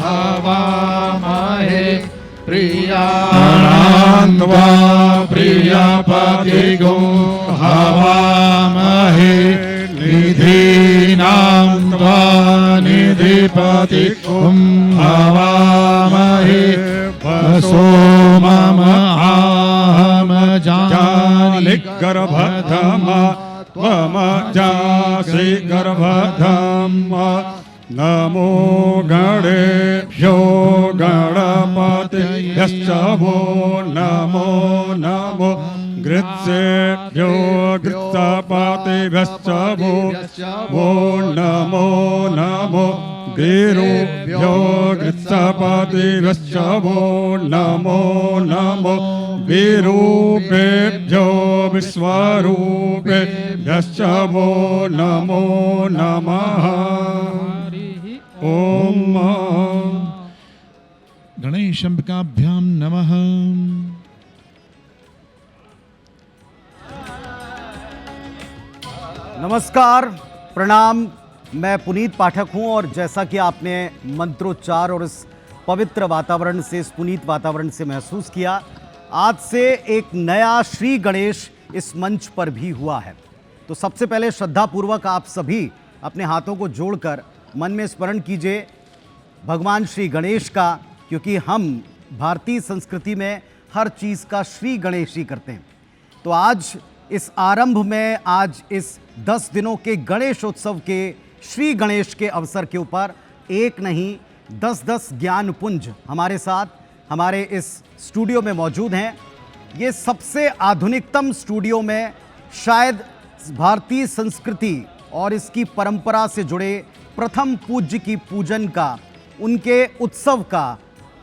हवामहे प्रियाणान्त्वा प्रियपतिगुं हवामहे निधीनान्त्वा निधिपतिगुं हवामहे सोममहामजानि गर्भधमा त्वमजासि गर्भधमा नमो गणेभ्यो गणपतिभ्यश्च वो नमो नमो गृत्सेभ्यो गृत्सपतिभ्यश्च वो नमो नमो गिरुभ्यो गृत्सपतिभ्यश्च वो नमो नमो विरूपेभ्यो विश्वरूपेभ्यश्च वो नमो नमः। ओम गणेशाभ्यां नमः। नमस्कार, प्रणाम। मैं पुनीत पाठक हूं और जैसा कि आपने मंत्रोच्चार और इस पवित्र वातावरण से, इस पुनीत वातावरण से महसूस किया, आज से एक नया श्री गणेश इस मंच पर भी हुआ है। तो सबसे पहले श्रद्धापूर्वक आप सभी अपने हाथों को जोड़कर मन में स्मरण कीजिए भगवान श्री गणेश का, क्योंकि हम भारतीय संस्कृति में हर चीज़ का श्री गणेश ही करते हैं। तो आज इस आरंभ में, आज इस 10 दिनों के गणेशोत्सव के श्री गणेश के अवसर के ऊपर एक नहीं 10-10 ज्ञान पुंज हमारे साथ हमारे इस स्टूडियो में मौजूद हैं। ये सबसे आधुनिकतम स्टूडियो में शायद भारतीय संस्कृति और इसकी परंपरा से जुड़े प्रथम पूज्य की पूजन का, उनके उत्सव का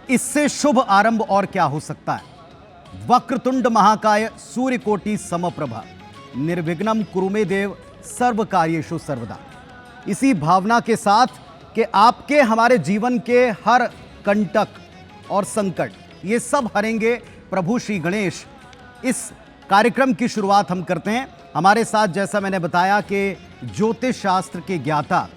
इससे शुभ आरंभ और क्या हो सकता है। वक्रतुंड महाकाय सूर्यकोटि समप्रभा निर्विघ्नं कुरु मे देव सर्व कार्येषु सर्वदा। इसी भावना के साथ कि आपके हमारे जीवन के हर कंटक और संकट ये सब हरेंगे प्रभु श्री गणेश, इस कार्यक्रम की शुरुआत हम करते हैं। हमारे साथ, जैसा मैंने बताया, कि ज्योतिष शास्त्र के ज्ञाता,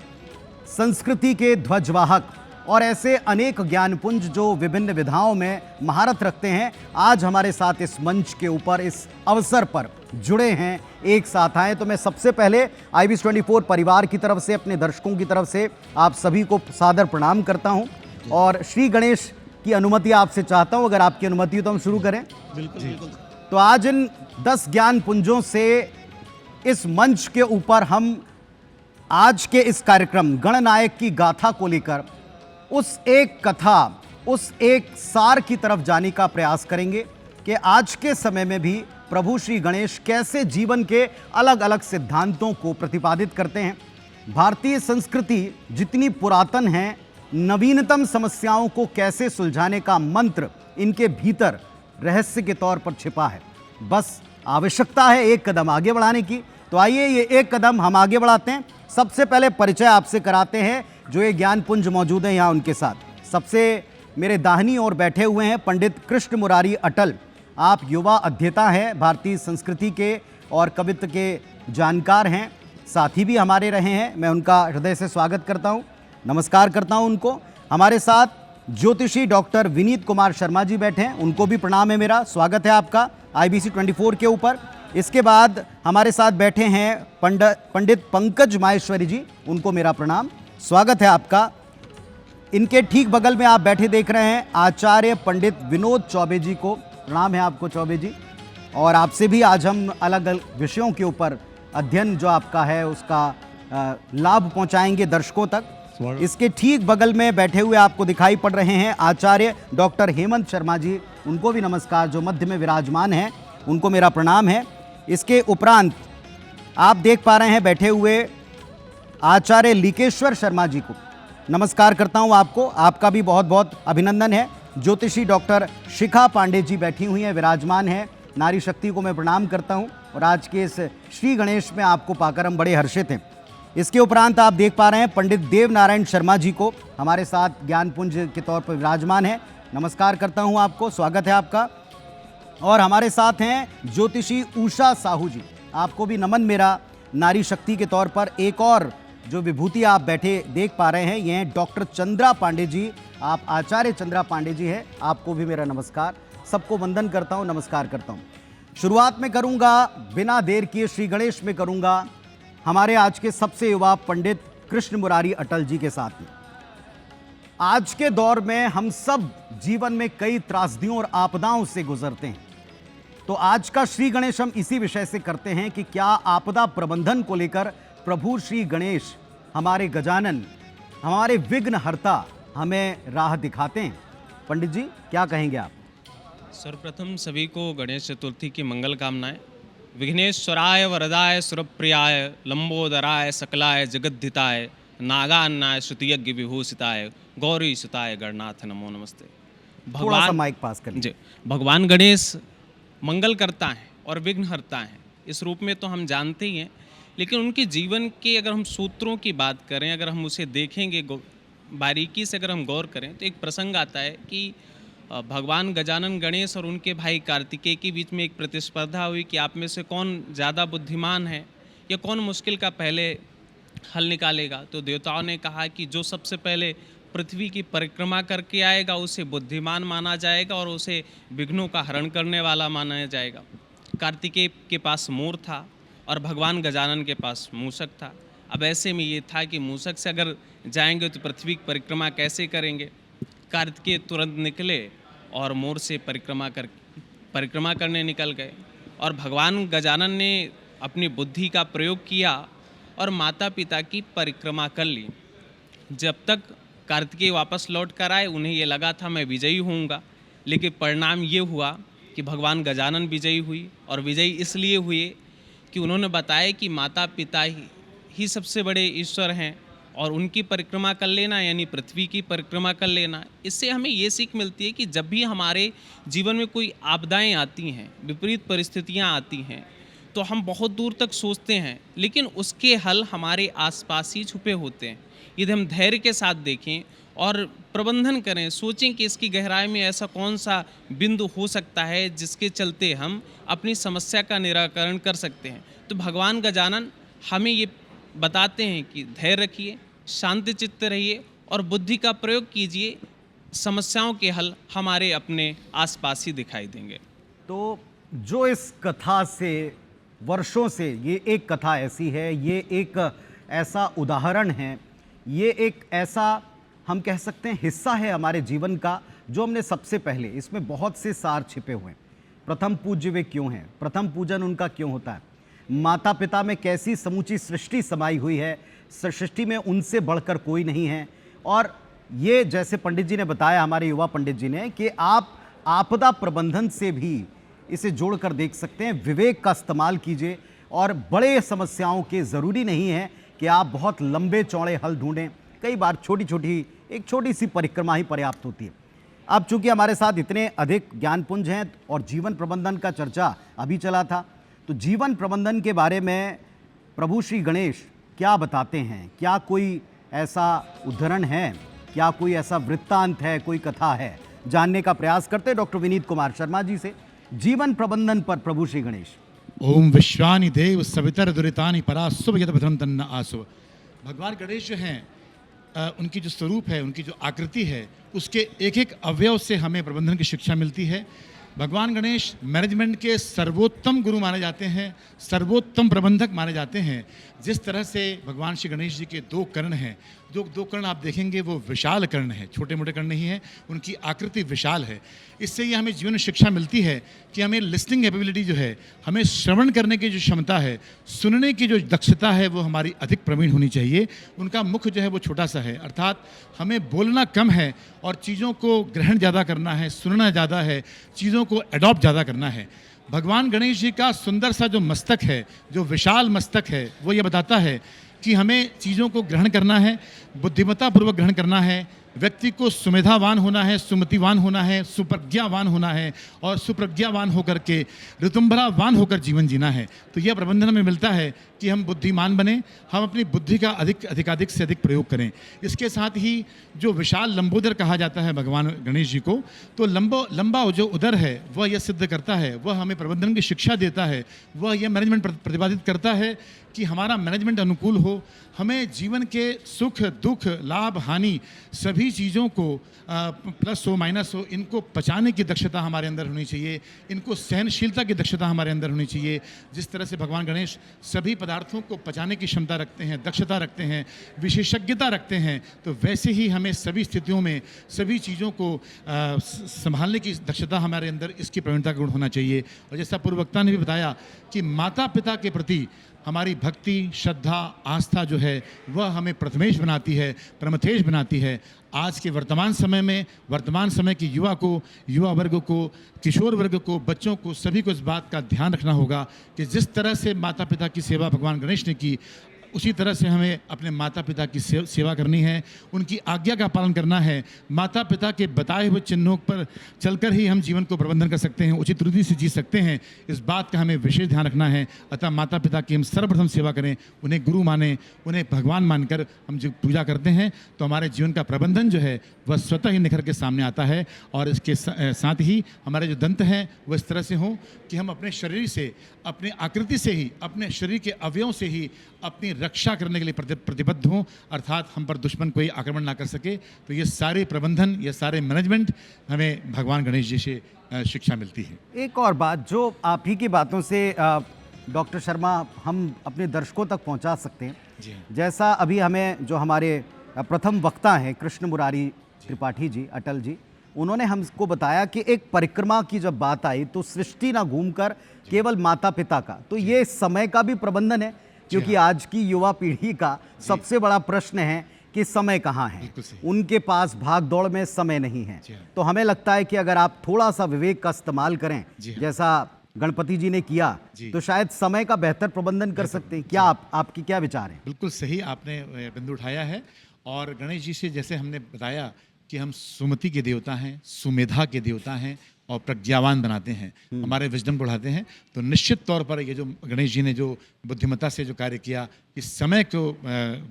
संस्कृति के ध्वजवाहक और ऐसे अनेक ज्ञानपुंज जो विभिन्न विधाओं में महारत रखते हैं, आज हमारे साथ इस मंच के ऊपर इस अवसर पर जुड़े हैं, एक साथ आए। तो मैं सबसे पहले IBC24 परिवार की तरफ से, अपने दर्शकों की तरफ से आप सभी को सादर प्रणाम करता हूं और श्री गणेश की अनुमति आपसे चाहता हूं। अगर आपकी अनुमति हो तो हम शुरू करें। बिल्कुल। तो आज इन 10 ज्ञान पुंजों से इस मंच के ऊपर हम आज के इस कार्यक्रम गणनायक की गाथा को लेकर उस एक कथा, उस एक सार की तरफ जाने का प्रयास करेंगे कि आज के समय में भी प्रभु श्री गणेश कैसे जीवन के अलग अलग सिद्धांतों को प्रतिपादित करते हैं। भारतीय संस्कृति जितनी पुरातन है, नवीनतम समस्याओं को कैसे सुलझाने का मंत्र इनके भीतर रहस्य के तौर पर छिपा है। बस आवश्यकता है एक कदम आगे बढ़ाने की। तो आइए ये एक कदम हम आगे बढ़ाते हैं। सबसे पहले परिचय आपसे कराते हैं जो ये ज्ञान पुंज मौजूद हैं यहाँ उनके साथ। सबसे मेरे दाहिनी ओर बैठे हुए हैं पंडित कृष्ण मुरारी अटल। आप युवा अध्येता हैं, भारतीय संस्कृति के और कवित्व के जानकार हैं, साथी भी हमारे रहे हैं। मैं उनका हृदय से स्वागत करता हूँ, नमस्कार करता हूँ उनको। हमारे साथ ज्योतिषी डॉक्टर विनीत कुमार शर्मा जी बैठे हैं, उनको भी प्रणाम है मेरा, स्वागत है आपका IBC24 के ऊपर। इसके बाद हमारे साथ बैठे हैं पंडित पंकज माहेश्वरी जी, उनको मेरा प्रणाम, स्वागत है आपका। इनके ठीक बगल में आप बैठे देख रहे हैं आचार्य पंडित विनोद चौबे जी को, प्रणाम है आपको चौबे जी। और आपसे भी आज हम अलग अलग विषयों के ऊपर अध्ययन जो आपका है उसका लाभ पहुंचाएंगे दर्शकों तक। इसके ठीक बगल में बैठे हुए आपको दिखाई पड़ रहे हैं आचार्य डॉक्टर हेमंत शर्मा जी, उनको भी नमस्कार, जो मध्य में विराजमान हैं, उनको मेरा प्रणाम है। इसके उपरांत आप देख पा रहे हैं बैठे हुए आचार्य लिकेश्वर शर्मा जी को, नमस्कार करता हूं आपको, आपका भी बहुत बहुत अभिनंदन है। ज्योतिषी डॉक्टर शिखा पांडे जी बैठी हुई हैं, विराजमान है, नारी शक्ति को मैं प्रणाम करता हूं और आज के इस श्री गणेश में आपको पाकर हम बड़े हर्षित हैं। इसके उपरांत आप देख पा रहे हैं पंडित देव नारायण शर्मा जी को, हमारे साथ ज्ञानपुंज के तौर पर विराजमान है, नमस्कार करता हूं आपको, स्वागत है आपका। और हमारे साथ हैं ज्योतिषी उषा साहू जी, आपको भी नमन मेरा, नारी शक्ति के तौर पर एक और जो विभूति आप बैठे देख पा रहे हैं ये हैं डॉक्टर चंद्रा पांडे जी। आप आचार्य चंद्रा पांडे जी हैं, आपको भी मेरा नमस्कार। सबको वंदन करता हूं, नमस्कार करता हूं। शुरुआत में करूंगा बिना देर किए श्री गणेश में करूंगा हमारे आज के सबसे युवा पंडित कृष्ण मुरारी अटल जी के साथ में। आज के दौर में हम सब जीवन में कई त्रासदियों और आपदाओं से गुजरते हैं, तो आज का श्री गणेश हम इसी विषय से करते हैं कि क्या आपदा प्रबंधन को लेकर प्रभु श्री गणेश हमारे गजानन, हमारे विघ्नहर्ता हमें राह दिखाते हैं। पंडित जी क्या कहेंगे आप? सर्वप्रथम सभी को गणेश चतुर्थी की मंगल कामनाएं। विघ्नेश्वराय वरदाय सुरप्रियाय लंबोदराय सकलाय जगद्धिताय नागान्नाय श्रुतियज्ञ विभूषिताय गौरी सुताय गणनाथ नमो नमस्ते। थोड़ा सा माइक पास कर जी, भगवान गणेश मंगल करता है और विघ्न हरता है, इस रूप में तो हम जानते ही हैं। लेकिन उनके जीवन के अगर हम सूत्रों की बात करें, अगर हम उसे देखेंगे बारीकी से, अगर हम गौर करें तो एक प्रसंग आता है कि भगवान गजानन गणेश और उनके भाई कार्तिकेय के बीच में एक प्रतिस्पर्धा हुई कि आप में से कौन ज़्यादा बुद्धिमान है या कौन मुश्किल का पहले हल निकालेगा। तो देवताओं ने कहा कि जो सबसे पहले पृथ्वी की परिक्रमा करके आएगा उसे बुद्धिमान माना जाएगा और उसे विघ्नों का हरण करने वाला माना जाएगा। कार्तिकेय के पास मोर था और भगवान गजानन के पास मूषक था। अब ऐसे में ये था कि मूषक से अगर जाएंगे तो पृथ्वी की परिक्रमा कैसे करेंगे। कार्तिकेय तुरंत निकले और मोर से परिक्रमा करने निकल गए और भगवान गजानन ने अपनी बुद्धि का प्रयोग किया और माता पिता की परिक्रमा कर ली। जब तक कार्तिकेय वापस लौट कर आए उन्हें ये लगा था मैं विजयी होऊंगा, लेकिन परिणाम ये हुआ कि भगवान गजानन विजयी हुई। और विजयी इसलिए हुए कि उन्होंने बताया कि माता पिता ही सबसे बड़े ईश्वर हैं और उनकी परिक्रमा कर लेना यानी पृथ्वी की परिक्रमा कर लेना। इससे हमें ये सीख मिलती है कि जब भी हमारे जीवन में कोई आपदाएं आती हैं, विपरीत परिस्थितियां आती हैं, तो हम बहुत दूर तक सोचते हैं लेकिन उसके हल हमारे आसपास ही छुपे होते हैं। यदि हम धैर्य के साथ देखें और प्रबंधन करें, सोचें कि इसकी गहराई में ऐसा कौन सा बिंदु हो सकता है जिसके चलते हम अपनी समस्या का निराकरण कर सकते हैं। तो भगवान गजानन हमें ये बताते हैं कि धैर्य रखिए, शांति चित्त रहिए और बुद्धि का प्रयोग कीजिए, समस्याओं के हल हमारे अपने आसपास ही दिखाई देंगे। तो जो इस कथा से वर्षों से, ये एक कथा ऐसी है, ये एक ऐसा उदाहरण है, ये एक ऐसा हम कह सकते हैं हिस्सा है हमारे जीवन का जो हमने सबसे पहले, इसमें बहुत से सार छिपे हुए हैं। प्रथम पूज्य वे क्यों हैं, प्रथम पूजन उनका क्यों होता है, माता पिता में कैसी समूची सृष्टि समाई हुई है, सृष्टि में उनसे बढ़कर कोई नहीं है। और ये जैसे पंडित जी ने बताया, हमारे युवा पंडित जी ने, कि आप आपदा प्रबंधन से भी इसे जोड़कर देख सकते हैं। विवेक का इस्तेमाल कीजिए और बड़े समस्याओं के ज़रूरी नहीं है कि आप बहुत लंबे चौड़े हल ढूंढें। कई बार एक छोटी सी परिक्रमा ही पर्याप्त होती है। अब चूंकि हमारे साथ इतने अधिक ज्ञानपुंज हैं और जीवन प्रबंधन का चर्चा अभी चला था, तो जीवन प्रबंधन के बारे में प्रभु श्री गणेश क्या बताते हैं? क्या कोई ऐसा उदाहरण है, क्या कोई ऐसा वृत्तांत है, कोई कथा है? जानने का प्रयास करते हैं डॉक्टर विनीत कुमार शर्मा जी से जीवन प्रबंधन पर प्रभु श्री गणेश। ओम विश्वानि देव सवितर दुरितानि परा शुभ यद भद्रम तन्न आशुभ। भगवान गणेश जो हैं, उनकी जो स्वरूप है, उनकी जो आकृति है, उसके एक एक अवयव से हमें प्रबंधन की शिक्षा मिलती है। भगवान गणेश मैनेजमेंट के सर्वोत्तम गुरु माने जाते हैं, सर्वोत्तम प्रबंधक माने जाते हैं। जिस तरह से भगवान श्री गणेश जी के दो कर्ण हैं, दो कर्ण आप देखेंगे वो विशाल कर्ण है, छोटे मोटे कर्ण नहीं है, उनकी आकृति विशाल है। इससे ये हमें जीवन शिक्षा मिलती है कि हमें लिसनिंग एबिलिटी जो है, हमें श्रवण करने की जो क्षमता है, सुनने की जो दक्षता है, वो हमारी अधिक प्रवीण होनी चाहिए। उनका मुख जो है वो छोटा सा है, अर्थात हमें बोलना कम है और चीज़ों को ग्रहण ज़्यादा करना है, सुनना ज़्यादा है, चीज़ों को एडॉप्ट ज़्यादा करना है। भगवान गणेश जी का सुंदर सा जो मस्तक है, जो विशाल मस्तक है, वो ये बताता है कि हमें चीज़ों को ग्रहण करना है, बुद्धिमत्तापूर्वक ग्रहण करना है, व्यक्ति को सुमेधावान होना है, सुमतिवान होना है, सुप्रज्ञावान होना है और सुप्रज्ञावान होकर के ऋतुंभरावान होकर जीवन जीना है। तो यह प्रबंधन हमें मिलता है कि हम बुद्धिमान बने, हम अपनी बुद्धि का अधिकाधिक से अधिक प्रयोग करें। इसके साथ ही जो विशाल लंबोदर कहा जाता है भगवान गणेश जी को, तो लंबा जो उदर है वह यह सिद्ध करता है, वह हमें प्रबंधन की शिक्षा देता है, वह यह मैनेजमेंट प्रतिपादित करता है कि हमारा मैनेजमेंट अनुकूल हो, हमें जीवन के सुख दुख लाभ हानि सभी चीज़ों को प्लस हो माइनस हो, इनको पचाने की दक्षता हमारे अंदर होनी चाहिए, इनको सहनशीलता की दक्षता हमारे अंदर होनी चाहिए। जिस तरह से भगवान गणेश सभी पदार्थों को पचाने की क्षमता रखते हैं, दक्षता रखते हैं, विशेषज्ञता रखते हैं, तो वैसे ही हमें सभी स्थितियों में सभी चीज़ों को संभालने की दक्षता हमारे अंदर, इसकी प्रवीणता का गुण होना चाहिए। और जैसा पूर्व वक्ता ने भी बताया कि माता पिता के प्रति हमारी भक्ति श्रद्धा आस्था जो है वह हमें प्रथमेश बनाती है, प्रमथेश बनाती है। आज के वर्तमान समय में, वर्तमान समय की युवा वर्ग को, किशोर वर्ग को, बच्चों को, सभी को इस बात का ध्यान रखना होगा कि जिस तरह से माता पिता की सेवा भगवान गणेश ने की, उसी तरह से हमें अपने माता पिता की सेवा करनी है, उनकी आज्ञा का पालन करना है। माता पिता के बताए हुए चिन्हों पर चलकर ही हम जीवन को प्रबंधन कर सकते हैं, उचित रूप से जी सकते हैं। इस बात का हमें विशेष ध्यान रखना है। अतः माता पिता की हम सर्वप्रथम सेवा करें, उन्हें गुरु माने, उन्हें भगवान मानकर हम जो पूजा करते हैं तो हमारे जीवन का प्रबंधन जो है वह स्वतः ही निखर के सामने आता है। और इसके साथ ही हमारे जो दंत हैं वह इस तरह से हों कि हम अपने शरीर से, अपने आकृति से ही, अपने शरीर के अवयवों से ही अपनी रक्षा करने के लिए प्रतिबद्ध हों, अर्थात हम पर दुश्मन कोई आक्रमण ना कर सके। तो ये सारे प्रबंधन, ये सारे मैनेजमेंट हमें भगवान गणेश जी से शिक्षा मिलती है। एक और बात जो आप ही की बातों से डॉक्टर शर्मा हम अपने दर्शकों तक पहुंचा सकते हैं, जैसा अभी हमें जो हमारे प्रथम वक्ता हैं कृष्ण मुरारी त्रिपाठी जी, अटल जी, उन्होंने हमको बताया कि एक परिक्रमा की जब बात आई तो सृष्टि ना घूमकर केवल माता पिता का, तो ये समय का भी प्रबंधन है, क्योंकि आज की युवा पीढ़ी का सबसे बड़ा प्रश्न है कि समय कहाँ है, उनके पास भाग दौड़ में समय नहीं है। तो हमें लगता है कि अगर आप थोड़ा सा विवेक का इस्तेमाल करें, जैसा गणपति जी ने किया, तो शायद समय का बेहतर प्रबंधन कर सकते हैं। क्या आपकी क्या विचार है? बिल्कुल सही आपने बिंदु उठाया है। और गणेश जी से जैसे हमने बताया कि हम सुमति के देवता हैं, सुमेधा के देवता हैं और प्रज्ञावान बनाते हैं, हमारे विजडम को बढ़ाते हैं। तो निश्चित तौर पर ये जो गणेश जी ने जो बुद्धिमत्ता से जो कार्य किया, इस समय को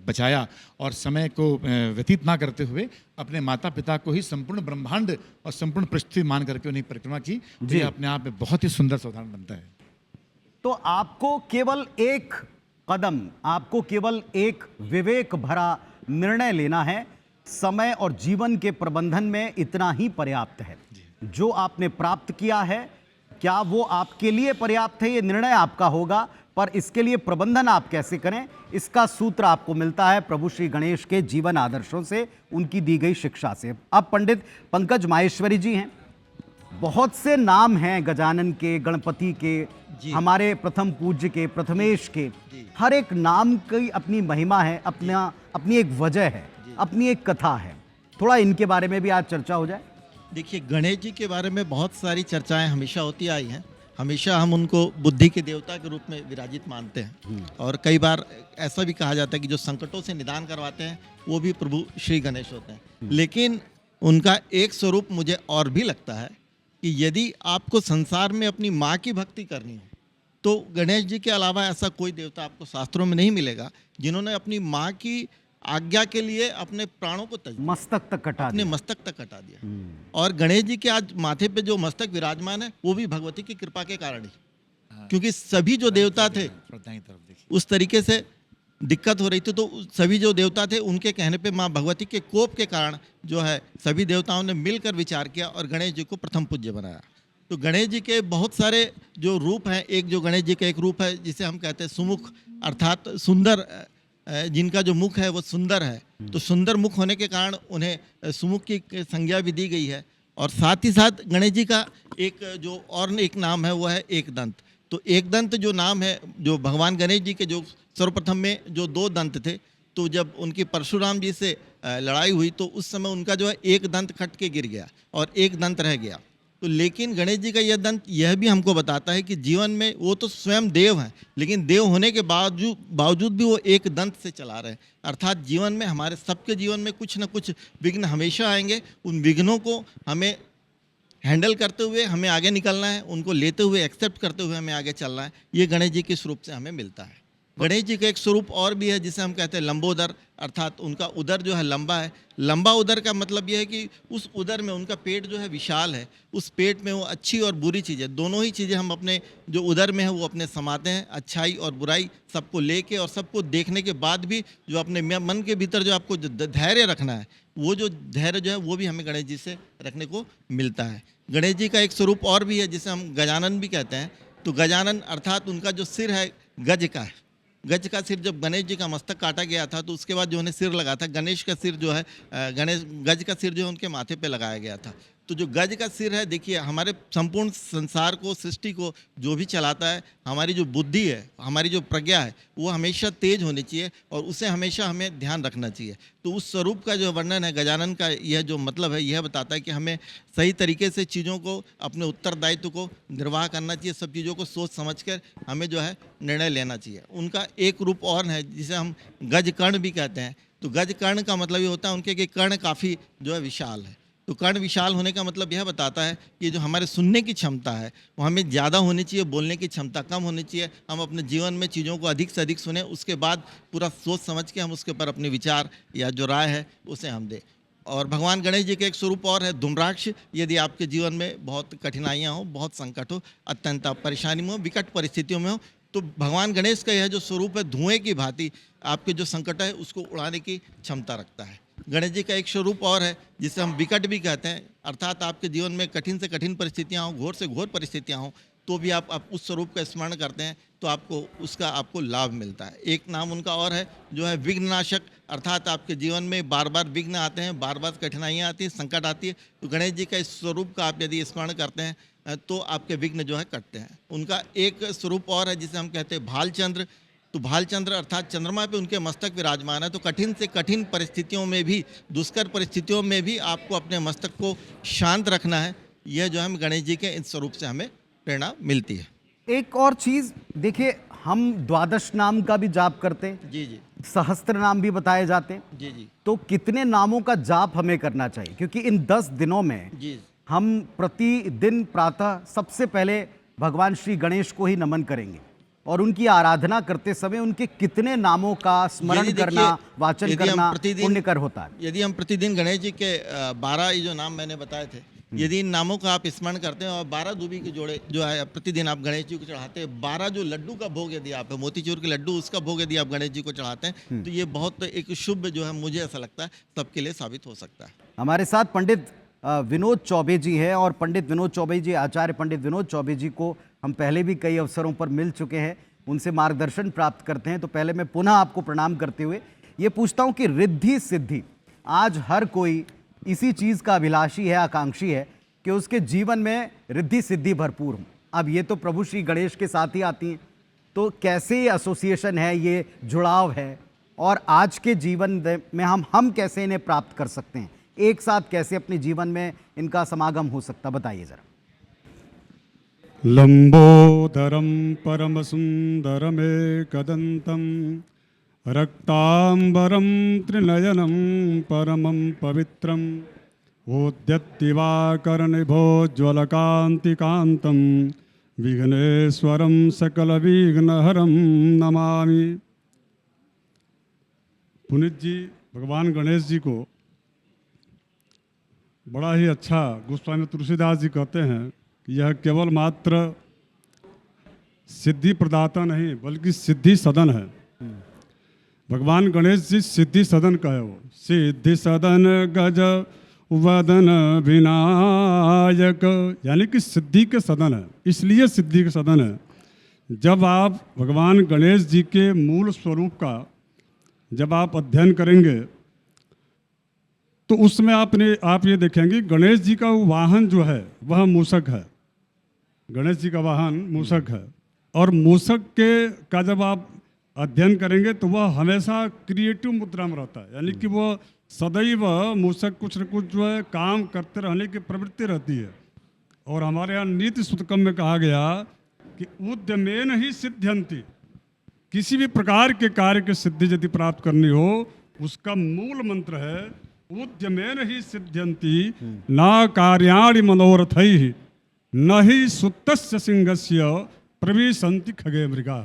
बचाया और समय को व्यतीत ना करते हुए अपने माता पिता को ही संपूर्ण ब्रह्मांड और संपूर्ण पृथ्वी मान करके उन्हें परिक्रमा की, ये अपने आप में बहुत ही सुंदर सा उदाहरण बनता है। तो आपको केवल एक कदम, आपको केवल एक विवेक भरा निर्णय लेना है। समय और जीवन के प्रबंधन में इतना ही पर्याप्त है। जो आपने प्राप्त किया है, क्या वो आपके लिए पर्याप्त है, ये निर्णय आपका होगा, पर इसके लिए प्रबंधन आप कैसे करें, इसका सूत्र आपको मिलता है प्रभु श्री गणेश के जीवन आदर्शों से, उनकी दी गई शिक्षा से। अब पंडित पंकज माहेश्वरी जी हैं, बहुत से नाम हैं गजानन के, गणपति के, हमारे प्रथम पूज्य के, प्रथमेश के, हर एक नाम की अपनी महिमा है, अपनी एक वजह है, अपनी एक कथा है। थोड़ा इनके बारे में भी आज चर्चा हो जाए। देखिए, गणेश जी के बारे में बहुत सारी चर्चाएं हमेशा होती आई हैं। हमेशा हम उनको बुद्धि के देवता के रूप में विराजित मानते हैं, और कई बार ऐसा भी कहा जाता है कि जो संकटों से निदान करवाते हैं वो भी प्रभु श्री गणेश होते हैं। लेकिन उनका एक स्वरूप मुझे और भी लगता है कि यदि आपको संसार में अपनी माँ की भक्ति करनी हो तो गणेश जी के अलावा ऐसा कोई देवता आपको शास्त्रों में नहीं मिलेगा जिन्होंने अपनी माँ की आज्ञा के लिए अपने प्राणों को मस्तक तक कटा अपने मस्तक तक कटा दिया। और गणेश जी के आज माथे पे जो मस्तक विराजमान है वो भी भगवती की कृपा के कारण ही, क्योंकि सभी जो देवता थे उस तरीके से दिक्कत हो रही थी, तो सभी जो देवता थे उनके कहने पे माँ भगवती के कोप के कारण जो है सभी देवताओं ने मिलकर विचार किया और गणेश जी को प्रथम पूज्य बनाया। तो गणेश जी के बहुत सारे जो रूप हैं, एक जो गणेश जी का एक रूप है जिसे हम कहते हैं सुमुख, अर्थात सुंदर, जिनका जो मुख है वो सुंदर है, तो सुंदर मुख होने के कारण उन्हें सुमुख की संज्ञा भी दी गई है। और साथ ही साथ गणेश जी का एक जो और एक नाम है वो है एक दंत। तो एक दंत जो नाम है, जो भगवान गणेश जी के जो सर्वप्रथम में जो दो दंत थे, तो जब उनकी परशुराम जी से लड़ाई हुई तो उस समय उनका जो है एक दंत कट के गिर गया और एक दंत रह गया। तो लेकिन गणेश जी का यह दंत यह भी हमको बताता है कि जीवन में वो तो स्वयं देव हैं, लेकिन देव होने के बावजूद भी वो एक दंत से चला रहे हैं। अर्थात जीवन में हमारे सबके जीवन में कुछ ना कुछ विघ्न हमेशा आएंगे, उन विघ्नों को हमें हैंडल करते हुए हमें आगे निकलना है, उनको लेते हुए एक्सेप्ट करते हुए हमें आगे चलना है। ये गणेश जी के स्वरूप से हमें मिलता है। गणेश जी का एक स्वरूप और भी है जिसे हम कहते हैं लंबोदर, अर्थात उनका उदर जो है लंबा है। लंबा उदर का मतलब यह है कि उस उदर में उनका पेट जो है विशाल है, उस पेट में वो अच्छी और बुरी चीज़ें, दोनों ही चीज़ें हम अपने जो उदर में है वो अपने समाते हैं। अच्छाई और बुराई सबको लेके और सबको देखने के बाद भी जो अपने मन के भीतर जो आपको धैर्य रखना है, वो जो धैर्य जो है वो भी हमें गणेश जी से रखने को मिलता है। गणेश जी का एक स्वरूप और भी है जिसे हम गजानन भी कहते हैं। तो गजानन अर्थात उनका जो सिर है गज का है। गज का सिर, जब गणेश जी का मस्तक काटा गया था तो उसके बाद जो उन्हें सिर लगा था, गणेश का सिर जो है गज का सिर जो है उनके माथे पे लगाया गया था। तो जो गज का सिर है, देखिए हमारे संपूर्ण संसार को, सृष्टि को जो भी चलाता है, हमारी जो बुद्धि है, हमारी जो प्रज्ञा है, वो हमेशा तेज होनी चाहिए और उसे हमेशा हमें ध्यान रखना चाहिए। तो उस स्वरूप का जो वर्णन है गजानन का, यह जो मतलब है यह बताता है कि हमें सही तरीके से चीज़ों को, अपने उत्तरदायित्व को निर्वाह करना चाहिए। सब चीज़ों को सोच समझ कर हमें जो है निर्णय लेना चाहिए। उनका एक रूप और है जिसे हम गज कर्ण भी कहते हैं। तो गज कर्ण का मतलब ये होता है उनके कि कर्ण काफ़ी जो है विशाल है। तो कर्ण विशाल होने का मतलब यह बताता है कि जो हमारे सुनने की क्षमता है वो हमें ज़्यादा होनी चाहिए, बोलने की क्षमता कम होनी चाहिए। हम अपने जीवन में चीज़ों को अधिक से अधिक सुने, उसके बाद पूरा सोच समझ के हम उसके ऊपर अपने विचार या जो राय है उसे हम दें। और भगवान गणेश जी के एक स्वरूप और है धूम्राक्ष। यदि आपके जीवन में बहुत कठिनाइयाँ हो, बहुत संकट हो, अत्यंत आप परेशानी में हो, विकट परिस्थितियों में हो, तो भगवान गणेश का यह जो स्वरूप है धुएं की भांति आपके जो संकट है उसको उड़ाने की क्षमता रखता है। गणेश जी का एक स्वरूप और है जिसे हम विकट भी कहते हैं। अर्थात आपके जीवन में कठिन से कठिन परिस्थितियाँ हों, घोर से घोर परिस्थितियाँ हों, तो भी आप उस स्वरूप का स्मरण करते हैं तो आपको लाभ मिलता है। एक नाम उनका और है जो है विघ्ननाशक। अर्थात आपके जीवन में बार बार विघ्न आते हैं, बार बार कठिनाइयाँ आती हैं, संकट आती है, तो गणेश जी का इस स्वरूप का आप यदि स्मरण करते हैं तो आपके विघ्न जो है कटते हैं। उनका एक स्वरूप और है जिसे हम कहते हैं भालचंद्र। तो भालचंद्र अर्थात चंद्रमा पे उनके मस्तक विराजमान है। तो कठिन से कठिन परिस्थितियों में भी, दुष्कर परिस्थितियों में भी आपको अपने मस्तक को शांत रखना है। यह जो है गणेश जी के इस स्वरूप से हमें प्रेरणा मिलती है। एक और चीज देखिए, हम द्वादश नाम का भी जाप करते हैं, जी जी सहस्त्र नाम भी बताए जाते हैं। जी जी तो कितने नामों का जाप हमें करना चाहिए? क्योंकि इन 10 दिनों में जी हम प्रतिदिन प्रातः सबसे पहले भगवान श्री गणेश को ही नमन करेंगे और उनकी आराधना करते समय उनके कितने नामों का स्मरण करना, वाचन करना पुण्यकर होता है। यदि हम प्रतिदिन गणेश जी के 12 ये जो नाम मैंने बताए थे, यदि इन नामों का आप स्मरण करते हैं और 12 दूबी के जोड़े जो है प्रतिदिन आप गणेश जी को चढ़ाते हैं, 12 जो लड्डू का भोग यदि आप मोतीचूर के लड्डू उसका भोग यदि आप गणेश जी को चढ़ाते हैं तो ये बहुत एक शुभ जो है, मुझे ऐसा लगता है सबके लिए साबित हो सकता है। हमारे साथ पंडित विनोद चौबे जी हैं और पंडित विनोद चौबे जी, आचार्य पंडित विनोद चौबे जी को हम पहले भी कई अवसरों पर मिल चुके हैं, उनसे मार्गदर्शन प्राप्त करते हैं। तो पहले मैं पुनः आपको प्रणाम करते हुए ये पूछता हूं कि रिद्धि सिद्धि, आज हर कोई इसी चीज़ का अभिलाषी है, आकांक्षी है कि उसके जीवन में रिद्धि सिद्धि भरपूर हो। अब ये तो प्रभु श्री गणेश के साथ ही आती हैं, तो कैसे ये एसोसिएशन है, ये जुड़ाव है और आज के जीवन में हम कैसे इन्हें प्राप्त कर सकते हैं, एक साथ कैसे अपने जीवन में इनका समागम हो सकता, बताइए जरा। लंबोदरम परम सुंदरमेकदंतम रक्तांबरम त्रिनयनम परमं पवित्रम ओद्यत्तिवाकर्णिभोज्ज्वलकान्तिकान्तं विघ्नेश्वरं सकलविघ्नहरं नमामि। पुनीत जी भगवान गणेश जी को बड़ा ही अच्छा गोस्वामी तुलसीदास जी कहते हैं कि यह केवल मात्र सिद्धि प्रदाता नहीं बल्कि सिद्धि सदन है। भगवान गणेश जी सिद्धि सदन का है, वो सिद्धि सदन गज वदन विनायक, यानी कि सिद्धि के सदन है, इसलिए सिद्धि के सदन है। जब आप भगवान गणेश जी के मूल स्वरूप का जब आप अध्ययन करेंगे तो उसमें आप ये देखेंगे गणेश जी का वाहन जो है वह मूषक है। गणेश जी का वाहन मूषक है और मूषक का जब आप अध्ययन करेंगे तो वह हमेशा क्रिएटिव मुद्रा में रहता है, यानी कि वह सदैव मूषक कुछ न कुछ जो है काम करते रहने की प्रवृत्ति रहती है। और हमारे यहाँ नीति सूतकम में कहा गया कि उद्यमेन ही सिद्ध्यंति, किसी भी प्रकार के कार्य की सिद्धि यदि प्राप्त करनी हो उसका मूल मंत्र है उद्यमेन ही सिद्ध्यंति न कार्याणि मनोरथैः न ही सुतस्य सिंहस्य प्रविशन्ति खगे मृगा।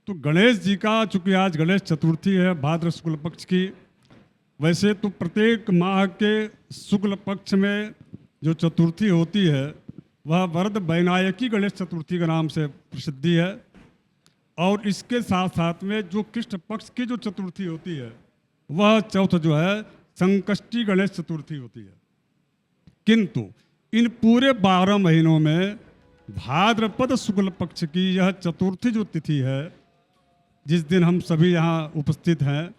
तो गणेश जी का, चूंकि आज गणेश चतुर्थी है भाद्र शुक्ल पक्ष की, वैसे तो प्रत्येक माह के शुक्ल पक्ष में जो चतुर्थी होती है वह वरद वैनायकी गणेश चतुर्थी के नाम से प्रसिद्धि है। और इसके साथ साथ में जो कृष्ण पक्ष की जो चतुर्थी होती है वह चौथ जो है संकष्टी गणेश चतुर्थी होती है। किंतु इन पूरे 12 महीनों में भाद्रपद शुक्ल पक्ष की यह चतुर्थी जो तिथि है, जिस दिन हम सभी यहाँ उपस्थित हैं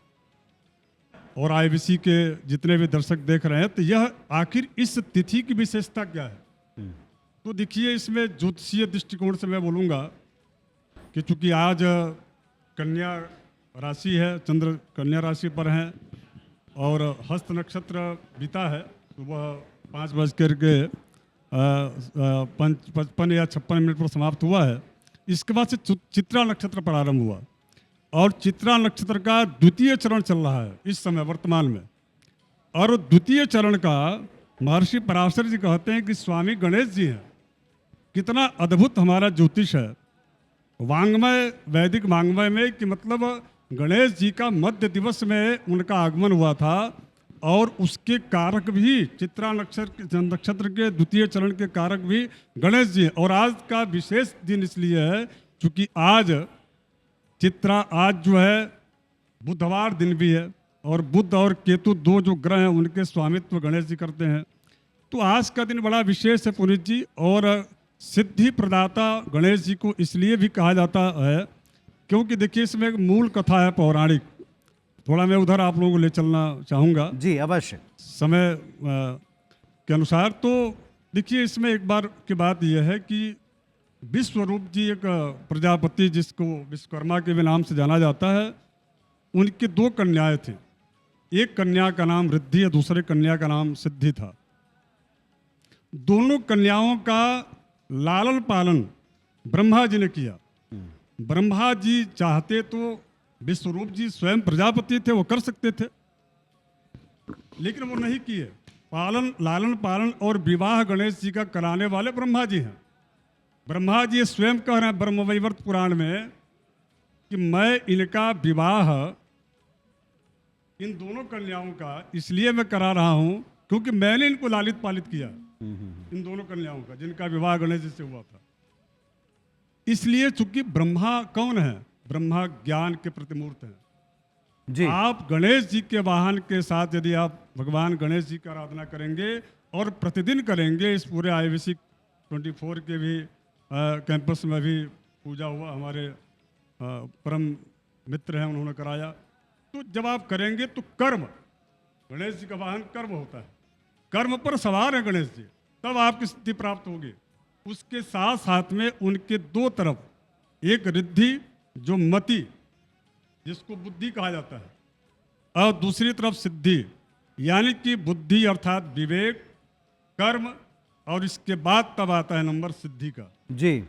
और आईबीसी के जितने भी दर्शक देख रहे हैं, तो यह आखिर इस तिथि की विशेषता क्या है? तो देखिए, इसमें ज्योतिषीय दृष्टिकोण से मैं बोलूँगा कि चूंकि आज कन्या राशि है, चंद्र कन्या राशि पर हैं और हस्त नक्षत्र बीता है, तो वह 5:55 या 56 पर समाप्त हुआ है। इसके बाद से चित्रा नक्षत्र प्रारंभ हुआ और चित्रा नक्षत्र का द्वितीय चरण चल रहा है इस समय वर्तमान में। और द्वितीय चरण का महर्षि पराशर जी कहते हैं कि स्वामी गणेश जी हैं। कितना अद्भुत हमारा ज्योतिष है वांग्मय, वैदिक वांग्मय में, कि मतलब गणेश जी का मध्य दिवस में उनका आगमन हुआ था और उसके कारक भी चित्रा नक्षत्र के द्वितीय चरण के कारक भी गणेश जी हैं। और आज का विशेष दिन इसलिए है क्योंकि आज जो है बुधवार दिन भी है और बुध और केतु 2 जो ग्रह हैं उनके स्वामित्व गणेश जी करते हैं। तो आज का दिन बड़ा विशेष है पुनीत जी। और सिद्धि प्रदाता गणेश जी को इसलिए भी कहा जाता है क्योंकि देखिए इसमें एक मूल कथा है पौराणिक। थोड़ा मैं उधर आप लोगों को ले चलना चाहूँगा जी अवश्य समय के अनुसार। तो देखिए इसमें एक बार की बात यह है कि विश्वरूप जी एक प्रजापति जिसको विश्वकर्मा के भी नाम से जाना जाता है, उनकी 2 कन्याएं थीं। एक कन्या का नाम रिद्धि है, दूसरे कन्या का नाम सिद्धि था। दोनों कन्याओं का लालन पालन ब्रह्मा जी ने किया। ब्रह्मा जी चाहते तो विश्वरूप जी स्वयं प्रजापति थे, वो कर सकते थे, लेकिन वो नहीं किए। लालन पालन और विवाह गणेश जी का कराने वाले ब्रह्मा जी हैं। ब्रह्मा जी स्वयं कह रहे हैं ब्रह्मवैवर्त पुराण में कि मैं इनका विवाह इन दोनों कन्याओं का इसलिए मैं करा रहा हूं क्योंकि मैंने इनको लालित पालित किया, इन दोनों कन्याओं का जिनका विवाह गणेश जी से हुआ था। इसलिए चूंकि ब्रह्मा कौन है? ब्रह्मा ज्ञान के प्रतिमूर्त हैं जी। आप गणेश जी के वाहन के साथ यदि आप भगवान गणेश जी की आराधना करेंगे और प्रतिदिन करेंगे, इस पूरे IBC 24 के भी कैंपस में भी पूजा हुआ, हमारे परम मित्र हैं उन्होंने कराया। तो जब आप करेंगे तो कर्म, गणेश जी का वाहन कर्म होता है, कर्म पर सवार है गणेश जी, तब आपकी सिद्धि प्राप्त होगी। उसके साथ साथ में उनके 2 तरफ, एक रिद्धि जो मति जिसको बुद्धि कहा जाता है और दूसरी तरफ सिद्धि यानी कि बुद्धि अर्थात विवेक, कर्म, और इसके बाद तब आता है नंबर सिद्धि का जी।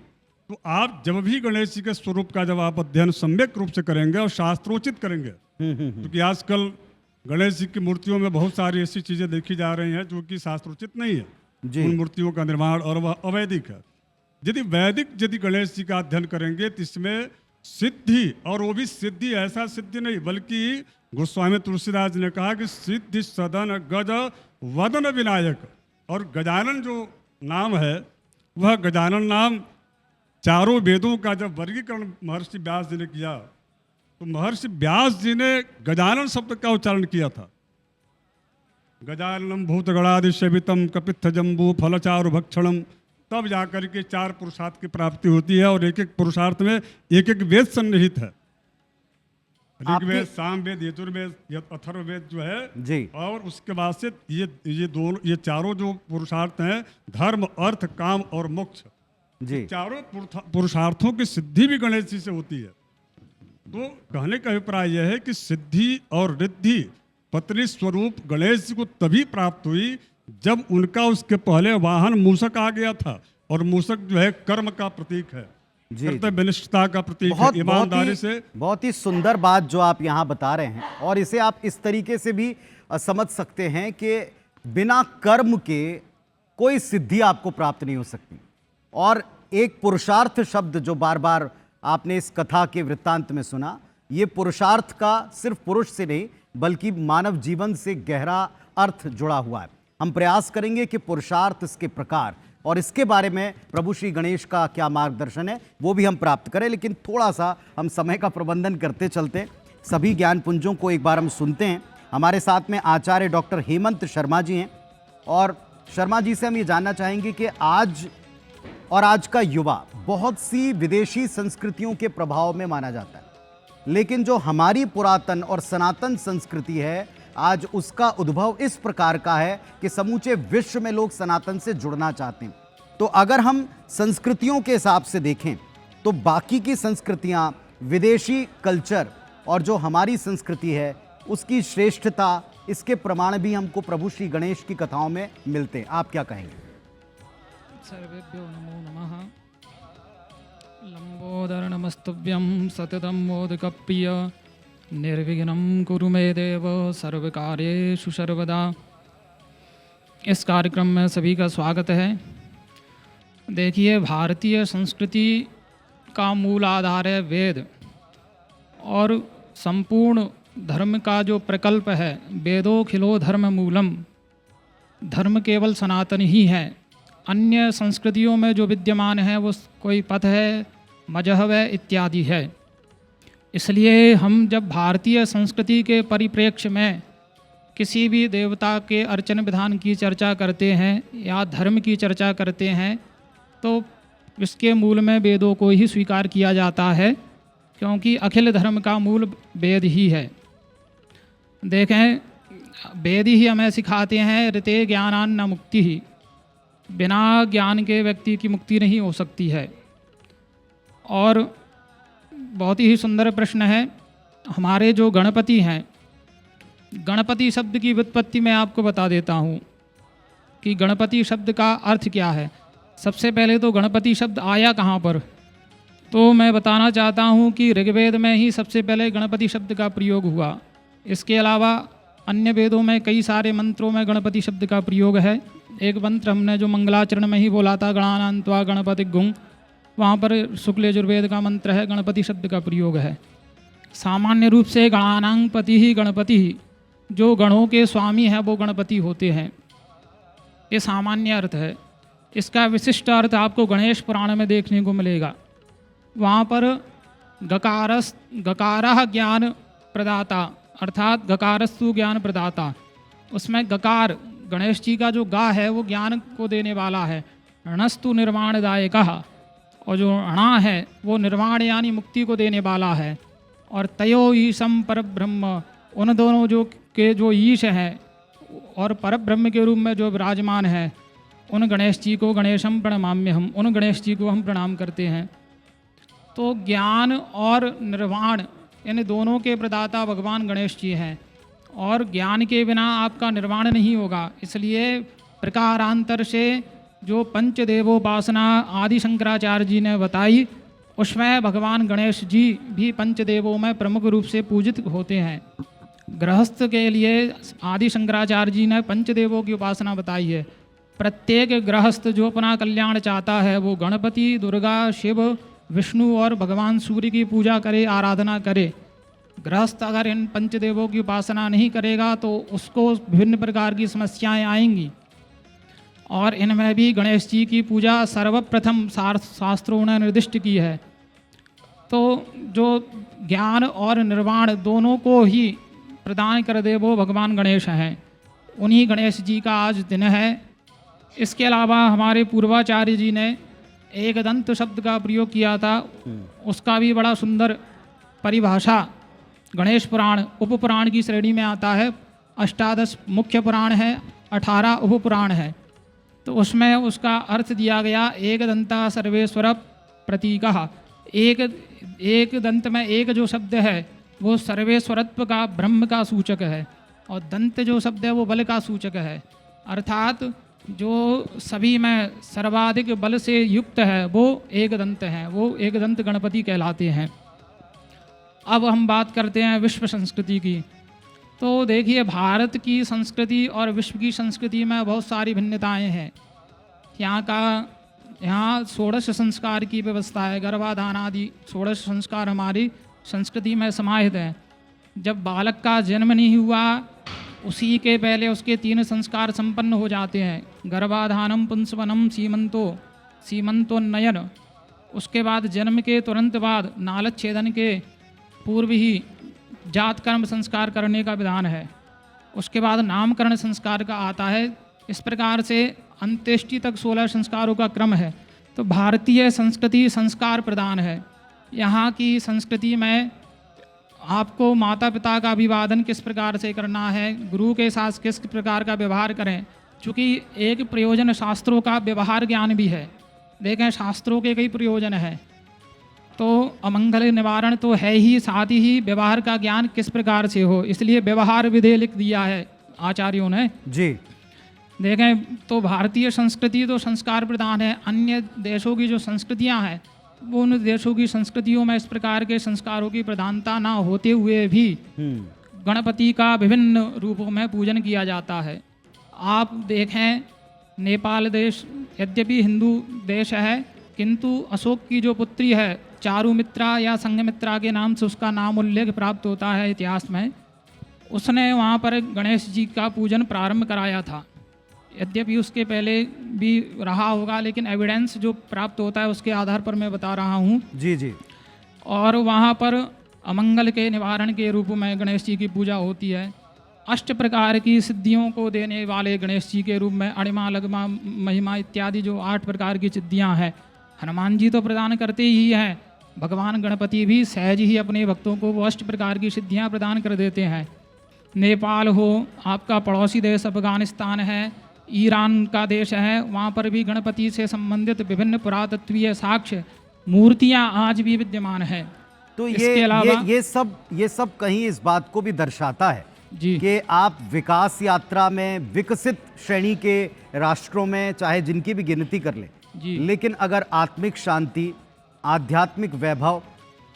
तो आप जब भी गणेश जी के स्वरूप का जब आप अध्ययन सम्यक रूप से करेंगे और शास्त्रोचित करेंगे, क्योंकि आजकल गणेश जी की मूर्तियों में बहुत सारी ऐसी चीजें देखी जा रही हैं जो कि शास्त्रोचित नहीं है जी। उन मूर्तियों का निर्माण, और वह अवैदिक है। यदि गणेश जी का अध्ययन करेंगे तो इसमें सिद्धि, और वो भी सिद्धि ऐसा सिद्धि नहीं बल्कि गोस्वामी तुलसीदास जी ने कहा कि सिद्धि सदन गज वदन विनायक, और गजानन जो नाम है वह गजानन नाम चारों वेदों का जब वर्गीकरण महर्षि व्यास जी ने किया तो महर्षि व्यास जी ने गजानन शब्द का उच्चारण किया था। गजाननम भूतगणादि सेवितम कपित्थ जम्बू फलचारु भक्षणम, तब जाकर के 4 पुरुषार्थ की प्राप्ति होती है। और एक एक पुरुषार्थ में एक एक वेद सन्निहित है, ऋग्वेद, सामवेद, यजुर्वेद, अथर्ववेद जो है जी। और उसके बाद से ये चारों जो पुरुषार्थ हैं, धर्म, अर्थ, काम और मोक्ष, जी। चारों पुरुषार्थों की सिद्धि भी गणेश जी से होती है। तो कहने का अभिप्राय यह है कि सिद्धि और रिद्धि पत्नी स्वरूप गणेश जी को तभी प्राप्त हुई जब उनका उसके पहले वाहन मूषक आ गया था, और मूषक जो है कर्म का प्रतीक है, जी, कर्तव्यनिष्ठता का प्रतीक है, बहुत ईमानदारी से। बहुत ही सुंदर बात जो आप यहाँ बता रहे हैं, और इसे आप इस तरीके से भी समझ सकते हैं कि बिना कर्म के कोई सिद्धि आपको प्राप्त नहीं हो सकती। और एक पुरुषार्थ शब्द जो बार बार आपने इस कथा के वृत्तांत में सुना, ये पुरुषार्थ का सिर्फ पुरुष से नहीं बल्कि मानव जीवन से गहरा अर्थ जुड़ा हुआ है। हम प्रयास करेंगे कि पुरुषार्थ, इसके प्रकार और इसके बारे में प्रभु श्री गणेश का क्या मार्गदर्शन है वो भी हम प्राप्त करें, लेकिन थोड़ा सा हम समय का प्रबंधन करते चलते सभी ज्ञान पुंजों को एक बार हम सुनते हैं। हमारे साथ में आचार्य डॉक्टर हेमंत शर्मा जी हैं, और शर्मा जी से हम ये जानना चाहेंगे कि आज का युवा बहुत सी विदेशी संस्कृतियों के प्रभाव में माना जाता है, लेकिन जो हमारी पुरातन और सनातन संस्कृति है आज उसका उद्भव इस प्रकार का है कि समूचे विश्व में लोग सनातन से जुड़ना चाहते हैं। तो अगर हम संस्कृतियों के हिसाब से देखें तो बाकी की संस्कृतियां, विदेशी कल्चर और जो हमारी संस्कृति है उसकी श्रेष्ठता, इसके प्रमाण भी हमको प्रभु श्री गणेश की कथाओं में मिलते हैं। आप क्या कहेंगे? सर्वेभ्यो नमो नमः। लंबोदर नमस्तुभ्यं सततं मोदकप्रिय निर्विघ्नं कुरु मे देव सर्वकार्येषु सर्वदा। इस कार्यक्रम में सभी का स्वागत है। देखिए, भारतीय संस्कृति का मूल आधार है वेद, और संपूर्ण धर्म का जो प्रकल्प है, वेदो खिलो धर्म मूलम, धर्म केवल सनातन ही है। अन्य संस्कृतियों में जो विद्यमान है वो कोई पथ है, मजहब है इत्यादि है। इसलिए हम जब भारतीय संस्कृति के परिप्रेक्ष्य में किसी भी देवता के अर्चन विधान की चर्चा करते हैं या धर्म की चर्चा करते हैं तो इसके मूल में वेदों को ही स्वीकार किया जाता है, क्योंकि अखिल धर्म का मूल वेद ही है। देखें, वेद ही हमें सिखाते हैं ऋते ज्ञानान्न मुक्ति ही, बिना ज्ञान के व्यक्ति की मुक्ति नहीं हो सकती है। और बहुत ही सुंदर प्रश्न है। हमारे जो गणपति हैं, गणपति शब्द की व्युत्पत्ति मैं आपको बता देता हूँ कि गणपति शब्द का अर्थ क्या है। सबसे पहले तो गणपति शब्द आया कहाँ पर, तो मैं बताना चाहता हूँ कि ऋग्वेद में ही सबसे पहले गणपति शब्द का प्रयोग हुआ। इसके अलावा अन्य वेदों में कई सारे मंत्रों में गणपति शब्द का प्रयोग है। एक मंत्र हमने जो मंगलाचरण में ही बोला था, गणानां त्वा गणपति गुं, वहाँ पर शुक्ल यजुर्वेद का मंत्र है, गणपति शब्द का प्रयोग है। सामान्य रूप से गणानां पति ही गणपति ही, जो गणों के स्वामी हैं वो गणपति होते हैं, ये सामान्य अर्थ है। इसका विशिष्ट अर्थ आपको गणेश पुराण में देखने को मिलेगा। वहाँ पर गकारः ज्ञान प्रदाता, अर्थात गकारस्तु ज्ञान प्रदाता, उसमें गकार गणेश जी का जो गा है वो ज्ञान को देने वाला है। णस्तु निर्माणदायकः, और जो अणा है वो निर्वाण यानी मुक्ति को देने वाला है। और तयो ईशम परब्रह्म, उन दोनों जो ईश हैं और परब्रह्म के रूप में जो विराजमान है, उन गणेश जी को गणेशम प्रणमाम्य, हम उन गणेश जी को हम प्रणाम करते हैं। तो ज्ञान और निर्वाण इन दोनों के प्रदाता भगवान गणेश जी हैं, और ज्ञान के बिना आपका निर्वाण नहीं होगा। इसलिए प्रकारांतर से जो पंचदेवोपासना आदि शंकराचार्य जी ने बताई, उसमें भगवान गणेश जी भी पंचदेवों में प्रमुख रूप से पूजित होते हैं। गृहस्थ के लिए आदि शंकराचार्य जी ने पंचदेवों की उपासना बताई है। प्रत्येक गृहस्थ जो अपना कल्याण चाहता है वो गणपति, दुर्गा, शिव, विष्णु और भगवान सूर्य की पूजा करे, आराधना करे। गृहस्थ अगर इन पंचदेवों की उपासना नहीं करेगा तो उसको विभिन्न प्रकार की समस्याएं आएंगी, और इनमें भी गणेश जी की पूजा सर्वप्रथम शास्त्रों ने निर्दिष्ट की है। तो जो ज्ञान और निर्वाण दोनों को ही प्रदान कर दे वो भगवान गणेश हैं। उन्हीं गणेश जी का आज दिन है। इसके अलावा हमारे पूर्वाचार्य जी ने एक दंत शब्द का प्रयोग किया था, उसका भी बड़ा सुंदर परिभाषा गणेश पुराण उपपुराण की श्रेणी में आता है। 18 मुख्य पुराण है, 18 उपपुराण है। तो उसमें उसका अर्थ दिया गया एक दंता सर्वेश्वर प्रतीकः। एक दंत में एक जो शब्द है वो सर्वेश्वरत्व का, ब्रह्म का सूचक है, और दंत जो शब्द है वो बल का सूचक है। अर्थात जो सभी में सर्वाधिक बल से युक्त है वो एकदंत है, वो एकदंत गणपति कहलाते हैं। अब हम बात करते हैं विश्व संस्कृति की। तो देखिए, भारत की संस्कृति और विश्व की संस्कृति में बहुत सारी भिन्नताएं हैं। यहाँ षोडश संस्कार की व्यवस्था है, गर्भाधान आदि षोडश संस्कार हमारी संस्कृति में समाहित है। जब बालक का जन्म नहीं हुआ उसी के पहले उसके 3 संस्कार संपन्न हो जाते हैं, गर्भाधानम पुंसवनम सीमंतोन्नयन। उसके बाद जन्म के तुरंत बाद नालच्छेदन के पूर्व ही जात कर्म संस्कार करने का विधान है। उसके बाद नामकरण संस्कार का आता है। इस प्रकार से अंत्येष्टि तक 16 संस्कारों का क्रम है। तो भारतीय संस्कृति संस्कार प्रधान है। यहाँ की संस्कृति में आपको माता पिता का अभिवादन किस प्रकार से करना है, गुरु के साथ किस प्रकार का व्यवहार करें, चूँकि एक प्रयोजन शास्त्रों का व्यवहार ज्ञान भी है। देखें, शास्त्रों के कई प्रयोजन हैं, तो अमंगल निवारण तो है ही, साथ ही व्यवहार का ज्ञान किस प्रकार से हो, इसलिए व्यवहार विधेय लिख दिया है आचार्यों ने जी। देखें, तो भारतीय संस्कृति तो संस्कार प्रधान है। अन्य देशों की जो संस्कृतियां हैं वो उन देशों की संस्कृतियों में इस प्रकार के संस्कारों की प्रधानता ना होते हुए भी गणपति का विभिन्न रूपों में पूजन किया जाता है। आप देखें, नेपाल देश यद्यपि हिंदू देश है, किंतु अशोक की जो पुत्री है चारुमित्रा या संघमित्रा के नाम से उसका नाम उल्लेख प्राप्त होता है इतिहास में। उसने वहाँ पर गणेश जी का पूजन प्रारंभ कराया था। यद्यपि उसके पहले भी रहा होगा, लेकिन एविडेंस जो प्राप्त होता है उसके आधार पर मैं बता रहा हूँ। जी जी। और वहाँ पर अमंगल के निवारण के रूप में गणेश जी की पूजा होती है। 8 प्रकार की सिद्धियों को देने वाले गणेश जी के रूप में अणिमा, लगमा, महिमा इत्यादि जो 8 प्रकार की सिद्धियाँ हैं हनुमान जी तो प्रदान करते ही हैं। भगवान गणपति भी सहज ही अपने भक्तों को वो 8 प्रकार की सिद्धियाँ प्रदान कर देते हैं। नेपाल हो, आपका पड़ोसी देश अफगानिस्तान है, ईरान का देश है, वहाँ पर भी गणपति से संबंधित विभिन्न पुरातत्वीय साक्ष्य मूर्तियाँ आज भी विद्यमान हैं। तो इसके अलावा ये सब कहीं इस बात को भी दर्शाता है जी कि आप विकास यात्रा में विकसित श्रेणी के राष्ट्रों में चाहे जिनकी भी गिनती कर लें, जी, लेकिन अगर आत्मिक शांति, आध्यात्मिक वैभव,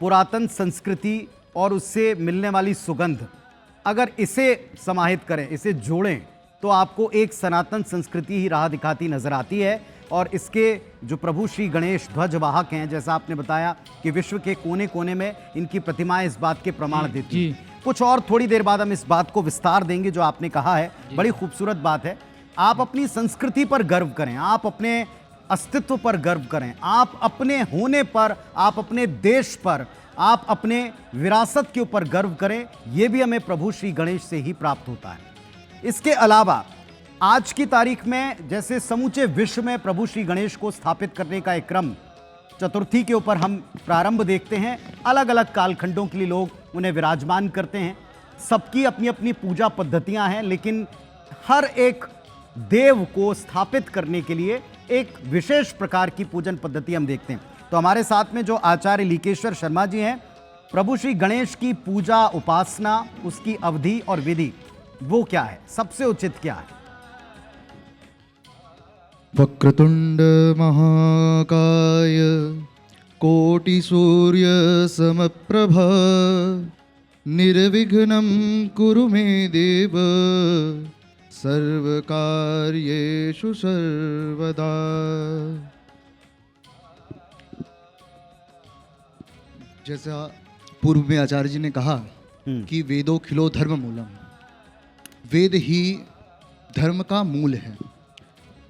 पुरातन संस्कृति और उससे मिलने वाली सुगंध, अगर इसे समाहित करें, इसे जोड़ें, तो आपको एक सनातन संस्कृति ही राह दिखाती नजर आती है। और इसके जो प्रभु श्री गणेश ध्वजवाहक हैं, जैसा आपने बताया कि विश्व के कोने कोने में इनकी प्रतिमाएं इस बात के प्रमाण देती हैं। कुछ और थोड़ी देर बाद हम इस बात को विस्तार देंगे जो आपने कहा है, बड़ी खूबसूरत बात है। आप अपनी संस्कृति पर गर्व करें, आप अपने अस्तित्व पर गर्व करें, आप अपने होने पर, आप अपने देश पर, आप अपने विरासत के ऊपर गर्व करें। यह भी हमें प्रभु श्री गणेश से ही प्राप्त होता है। इसके अलावा आज की तारीख में जैसे समूचे विश्व में प्रभु श्री गणेश को स्थापित करने का एक क्रम चतुर्थी के ऊपर हम प्रारंभ देखते हैं। अलग अलग कालखंडों के लिए लोग उन्हें विराजमान करते हैं, सबकी अपनी अपनी पूजा पद्धतियां हैं, लेकिन हर एक देव को स्थापित करने के लिए एक विशेष प्रकार की पूजन पद्धति हम देखते हैं। तो हमारे साथ में जो आचार्य लीकेश्वर शर्मा जी हैं, प्रभु श्री गणेश की पूजा, उपासना, उसकी अवधि और विधि वो क्या है, सबसे उचित क्या है? वक्रतुंड महाकाय कोटि सूर्य समप्रभ निर्विघ्नं कुरु मे देव सर्वकार्येषु सर्वदा। जैसा पूर्व में आचार्य जी ने कहा कि वेदो खिलो धर्म मूलम, वेद ही धर्म का मूल है।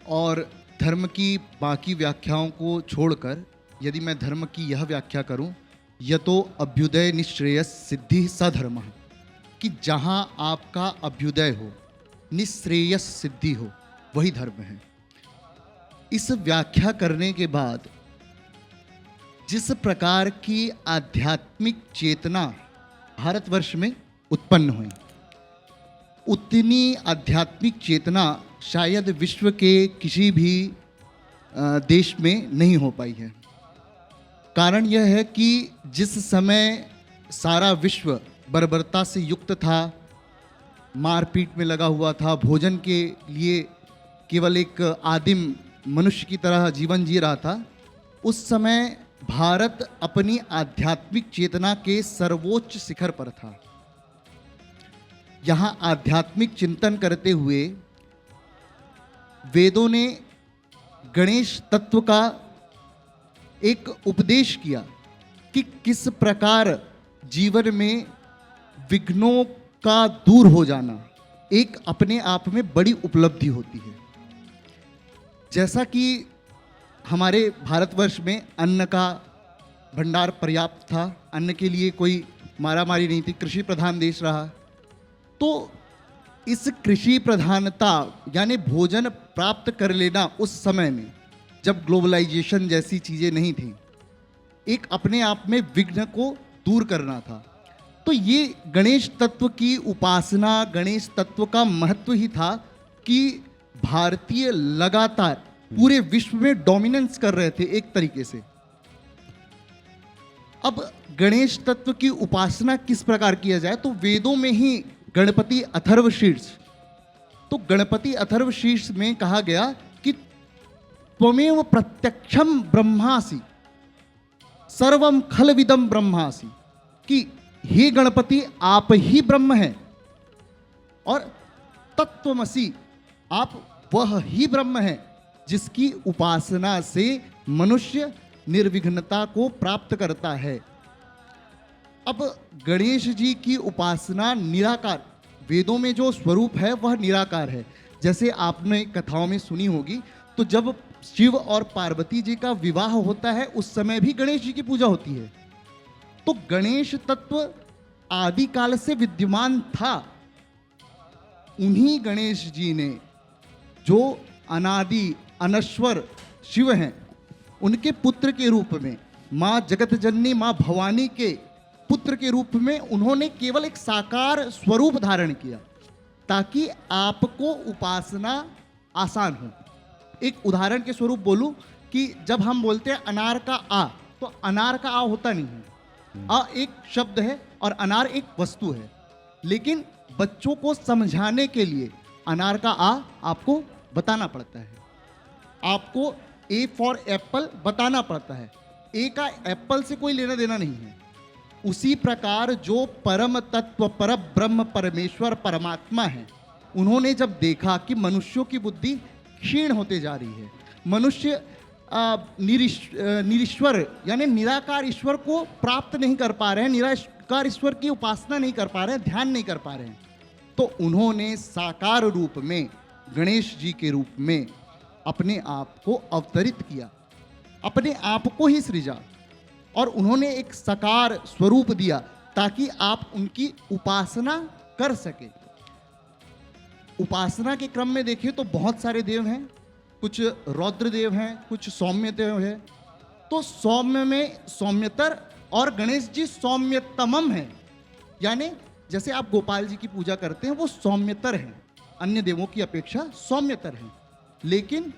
और धर्म की बाकी व्याख्याओं को छोड़कर यदि मैं धर्म की यह व्याख्या करूं, यतो अभ्युदय निश्रेयस सिद्धि सधर्म, कि जहां आपका अभ्युदय हो, निश्रेयस सिद्धि हो, वही धर्म है। इस व्याख्या करने के बाद जिस प्रकार की आध्यात्मिक चेतना भारतवर्ष में उत्पन्न हुई, उतनी आध्यात्मिक चेतना शायद विश्व के किसी भी देश में नहीं हो पाई है। कारण यह है कि जिस समय सारा विश्व बर्बरता से युक्त था, मारपीट में लगा हुआ था, भोजन के लिए केवल एक आदिम मनुष्य की तरह जीवन जी रहा था, उस समय भारत अपनी आध्यात्मिक चेतना के सर्वोच्च शिखर पर था। यहाँ आध्यात्मिक चिंतन करते हुए वेदों ने गणेश तत्व का एक उपदेश किया कि किस प्रकार जीवन में विघ्नों का दूर हो जाना एक अपने आप में बड़ी उपलब्धि होती है। जैसा कि हमारे भारतवर्ष में अन्न का भंडार पर्याप्त था, अन्न के लिए कोई मारामारी नहीं थी, कृषि प्रधान देश रहा, तो इस कृषि प्रधानता यानी भोजन प्राप्त कर लेना उस समय में जब ग्लोबलाइजेशन जैसी चीज़ें नहीं थी, एक अपने आप में विघ्न को दूर करना था। तो ये गणेश तत्व की उपासना, गणेश तत्व का महत्व ही था कि भारतीय लगातार पूरे विश्व में डोमिनेंस कर रहे थे एक तरीके से। अब गणेश तत्व की उपासना किस प्रकार किया जाए, तो वेदों में ही गणपति अथर्वशीर्ष, तो गणपति अथर्वशीर्ष में कहा गया कि त्वमेव प्रत्यक्षम ब्रह्मासि सर्वम खलविदम ब्रह्मासि, कि हे गणपति आप ही ब्रह्म हैं और तत्वमसि आप वह ही ब्रह्म है जिसकी उपासना से मनुष्य निर्विघ्नता को प्राप्त करता है। अब गणेश जी की उपासना निराकार, वेदों में जो स्वरूप है वह निराकार है। जैसे आपने कथाओं में सुनी होगी, तो जब शिव और पार्वती जी का विवाह होता है उस समय भी गणेश जी की पूजा होती है। तो गणेश तत्व आदिकाल से विद्यमान था। उन्हीं गणेश जी ने जो अनादि अनश्वर शिव हैं, उनके पुत्र के रूप में, माँ जगत जननी माँ भवानी के पुत्र के रूप में उन्होंने केवल एक साकार स्वरूप धारण किया ताकि आपको उपासना आसान हो। एक उदाहरण के स्वरूप बोलूं कि जब हम बोलते हैं अनार का आ, तो अनार का आ होता नहीं है, आ एक शब्द है और अनार एक वस्तु है, लेकिन बच्चों को समझाने के लिए अनार का आ आपको बताना पड़ता है, आपको ए फॉर एप्पल बताना पड़ता है। ए का एप्पल से कोई लेना देना नहीं है। उसी प्रकार जो परम तत्व पर ब्रह्म परमेश्वर परमात्मा है, उन्होंने जब देखा कि मनुष्यों की बुद्धि क्षीण होते जा रही है, मनुष्य निरीश्वर यानी निराकार ईश्वर को प्राप्त नहीं कर पा रहे हैं, निराकार ईश्वर की उपासना नहीं कर पा रहे हैं, ध्यान नहीं कर पा रहे हैं, तो उन्होंने साकार रूप में गणेश जी के रूप में अपने आप को अवतरित किया, अपने आप को ही सृजा और उन्होंने एक साकार स्वरूप दिया ताकि आप उनकी उपासना कर सके। उपासना के क्रम में देखें तो बहुत सारे देव हैं, कुछ रौद्र देव हैं, कुछ सौम्य देव हैं। तो सौम्य में सौम्यतर और गणेश जी सौम्यतमम हैं, यानी जैसे आप गोपाल जी की पूजा करते हैं वो सौम्यतर हैं, अन्य देवों की अपेक्षा सौम्यतर हैं, लेकिन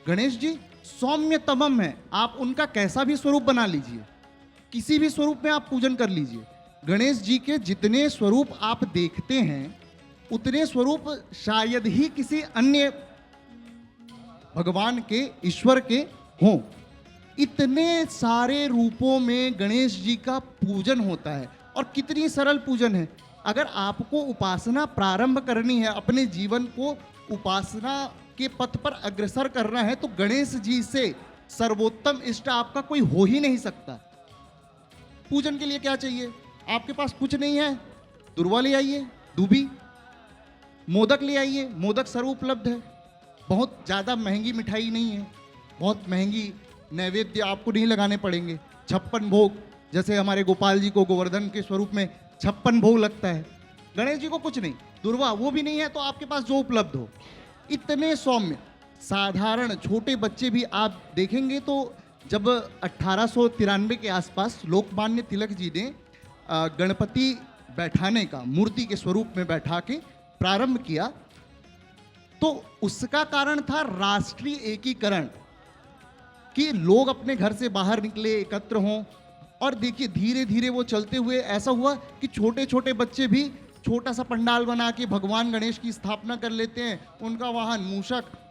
गणेश जी सौम्यतमम है। आप उनका कैसा भी स्वरूप बना लीजिए, किसी भी स्वरूप में आप पूजन कर लीजिए, गणेश जी के जितने स्वरूप आप देखते हैं उतने स्वरूप शायद ही किसी अन्य भगवान के, ईश्वर के हों। इतने सारे रूपों में गणेश जी का पूजन होता है और कितनी सरल पूजन है। अगर आपको उपासना प्रारंभ करनी है, अपने जीवन को उपासना के पथ पर अग्रसर करना है, तो गणेश जी से सर्वोत्तम इष्ट आपका कोई हो ही नहीं सकता। पूजन के लिए क्या चाहिए? आपके पास कुछ नहीं है, दुर्वा ले आइए, दूबी, मोदक ले आइए, मोदक सर्व उपलब्ध है, बहुत ज़्यादा महंगी मिठाई नहीं है, बहुत महंगी नैवेद्य आपको नहीं लगाने पड़ेंगे। 56 भोग, जैसे हमारे गोपाल जी को गोवर्धन के स्वरूप में 56 भोग लगता है, गणेश जी को कुछ नहीं, दुर्वा वो भी नहीं है, तो आपके पास जो उपलब्ध हो। इतने सौम्य, साधारण छोटे बच्चे भी आप देखेंगे तो जब 1893 के आसपास लोकमान्य तिलक जी ने गणपति बैठाने का, मूर्ति के स्वरूप में बैठा के प्रारंभ किया, तो उसका कारण था राष्ट्रीय एकीकरण, कि लोग अपने घर से बाहर निकले, एकत्र हों। और देखिए धीरे धीरे वो चलते हुए ऐसा हुआ कि छोटे छोटे बच्चे भी छोटा सा पंडाल बना के भगवान गणेश की स्थापना कर लेते हैं, उनका वाहन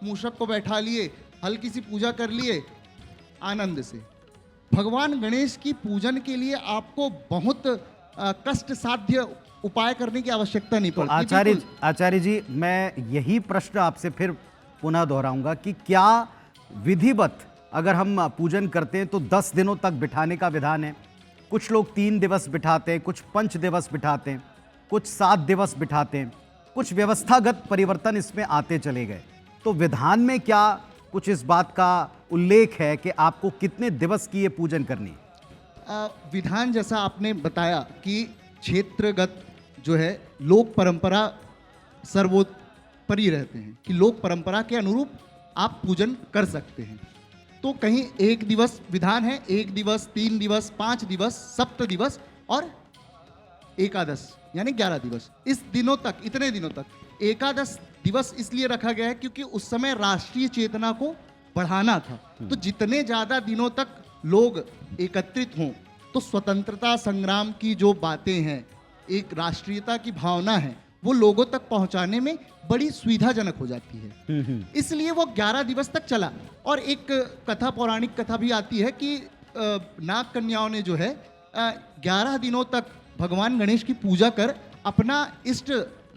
मूषक को बैठा लिए, हल्की सी पूजा कर लिए आनंद से। भगवान गणेश की पूजन के लिए आपको बहुत कष्ट साध्य उपाय करने की आवश्यकता नहीं तो पड़ती। आचार्य जी, मैं यही प्रश्न आपसे फिर पुनः दोहराऊंगा कि क्या विधिवत अगर हम पूजन करते हैं तो 10 दिनों तक बिठाने का विधान है? कुछ लोग 3 दिवस बिठाते हैं, कुछ 5 दिवस बिठाते हैं, कुछ 7 दिवस बिठाते हैं, कुछ व्यवस्थागत परिवर्तन इसमें आते चले गए। तो विधान में क्या कुछ इस बात का उल्लेख है कि आपको कितने दिवस की ये पूजन करनी है? विधान जैसा आपने बताया कि क्षेत्रगत जो है लोक परंपरा सर्वोपरि रहते हैं, कि लोक परंपरा के अनुरूप आप पूजन कर सकते हैं। तो कहीं 1 दिवस विधान है, 1 दिवस, 3 दिवस, 5 दिवस, सप्त दिवस और एकादश यानी 11 दिवस। इस दिनों तक, इतने दिनों तक एकादश दिवस इसलिए रखा गया है क्योंकि उस समय राष्ट्रीय चेतना को बढ़ाना था। तो जितने ज़्यादा दिनों तक लोग एकत्रित हों तो स्वतंत्रता संग्राम की जो बातें हैं, एक राष्ट्रीयता की भावना है, वो लोगों तक पहुंचाने में बड़ी सुविधाजनक हो जाती है। इसलिए वो 11 दिवस तक चला। और एक कथा, पौराणिक कथा भी आती है कि नाग कन्याओं ने जो है 11 दिनों तक भगवान गणेश की पूजा कर अपना इष्ट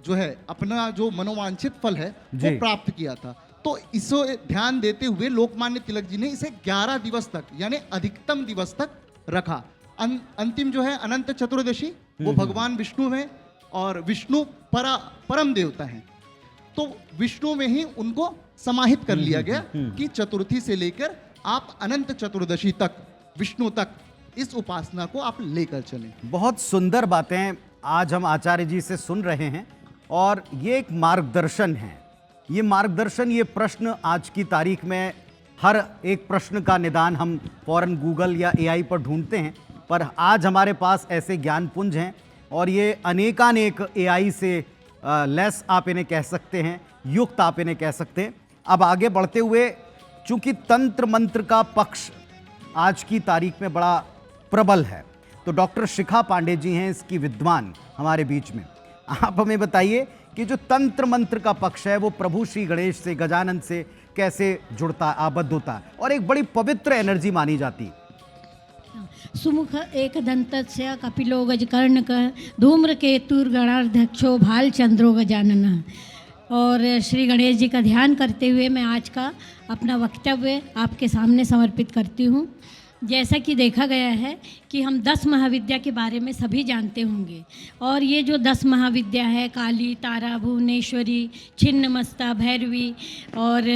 जो है, अपना जो मनोवांछित फल है वो प्राप्त किया था। तो इसे ध्यान देते हुए लोकमान्य तिलक जी ने इसे 11 दिवस तक यानी अधिकतम दिवस तक रखा। अंतिम जो है अनंत चतुर्दशी, वो भगवान विष्णु में, और विष्णु परम देवता हैं, तो विष्णु में ही उनको समाहित कर लिया गया कि चतुर्थी से लेकर आप अनंत चतुर्दशी तक, विष्णु तक इस उपासना को आप लेकर चलें। बहुत सुंदर बातें आज हम आचार्य जी से सुन रहे हैं और ये एक मार्गदर्शन है। ये मार्गदर्शन, ये प्रश्न आज की तारीख में हर एक प्रश्न का निदान हम फौरन गूगल या एआई पर ढूंढते हैं, पर आज हमारे पास ऐसे ज्ञानपुंज हैं और ये अनेकानेक एआई से लेस आप इन्हें कह सकते हैं, युक्त आप इन्हें कह सकते हैं। अब आगे बढ़ते हुए, चूंकि तंत्र मंत्र का पक्ष आज की तारीख में बड़ा प्रबल है, तो डॉक्टर शिखा पांडे जी हैं इसकी विद्वान हमारे बीच में। आप हमें बताइए कि जो तंत्र मंत्र का पक्ष है वो प्रभु श्री गणेश से, गजानन से कैसे जुड़ता, आबद्ध होता है और एक बड़ी पवित्र एनर्जी मानी जाती है। सुमुख एक दंतस्य कपिलो गजकर्णक धूम्रकेतुर्गणाध्यक्षो भालचंद्रो गजानन। और श्री गणेश जी का ध्यान करते हुए मैं आज का अपना वक्तव्य आपके सामने समर्पित करती हूँ। जैसा कि देखा गया है कि हम 10 महाविद्या के बारे में सभी जानते होंगे, और ये जो 10 महाविद्या है, काली, तारा, भुवनेश्वरी, छिन्नमस्ता, भैरवी और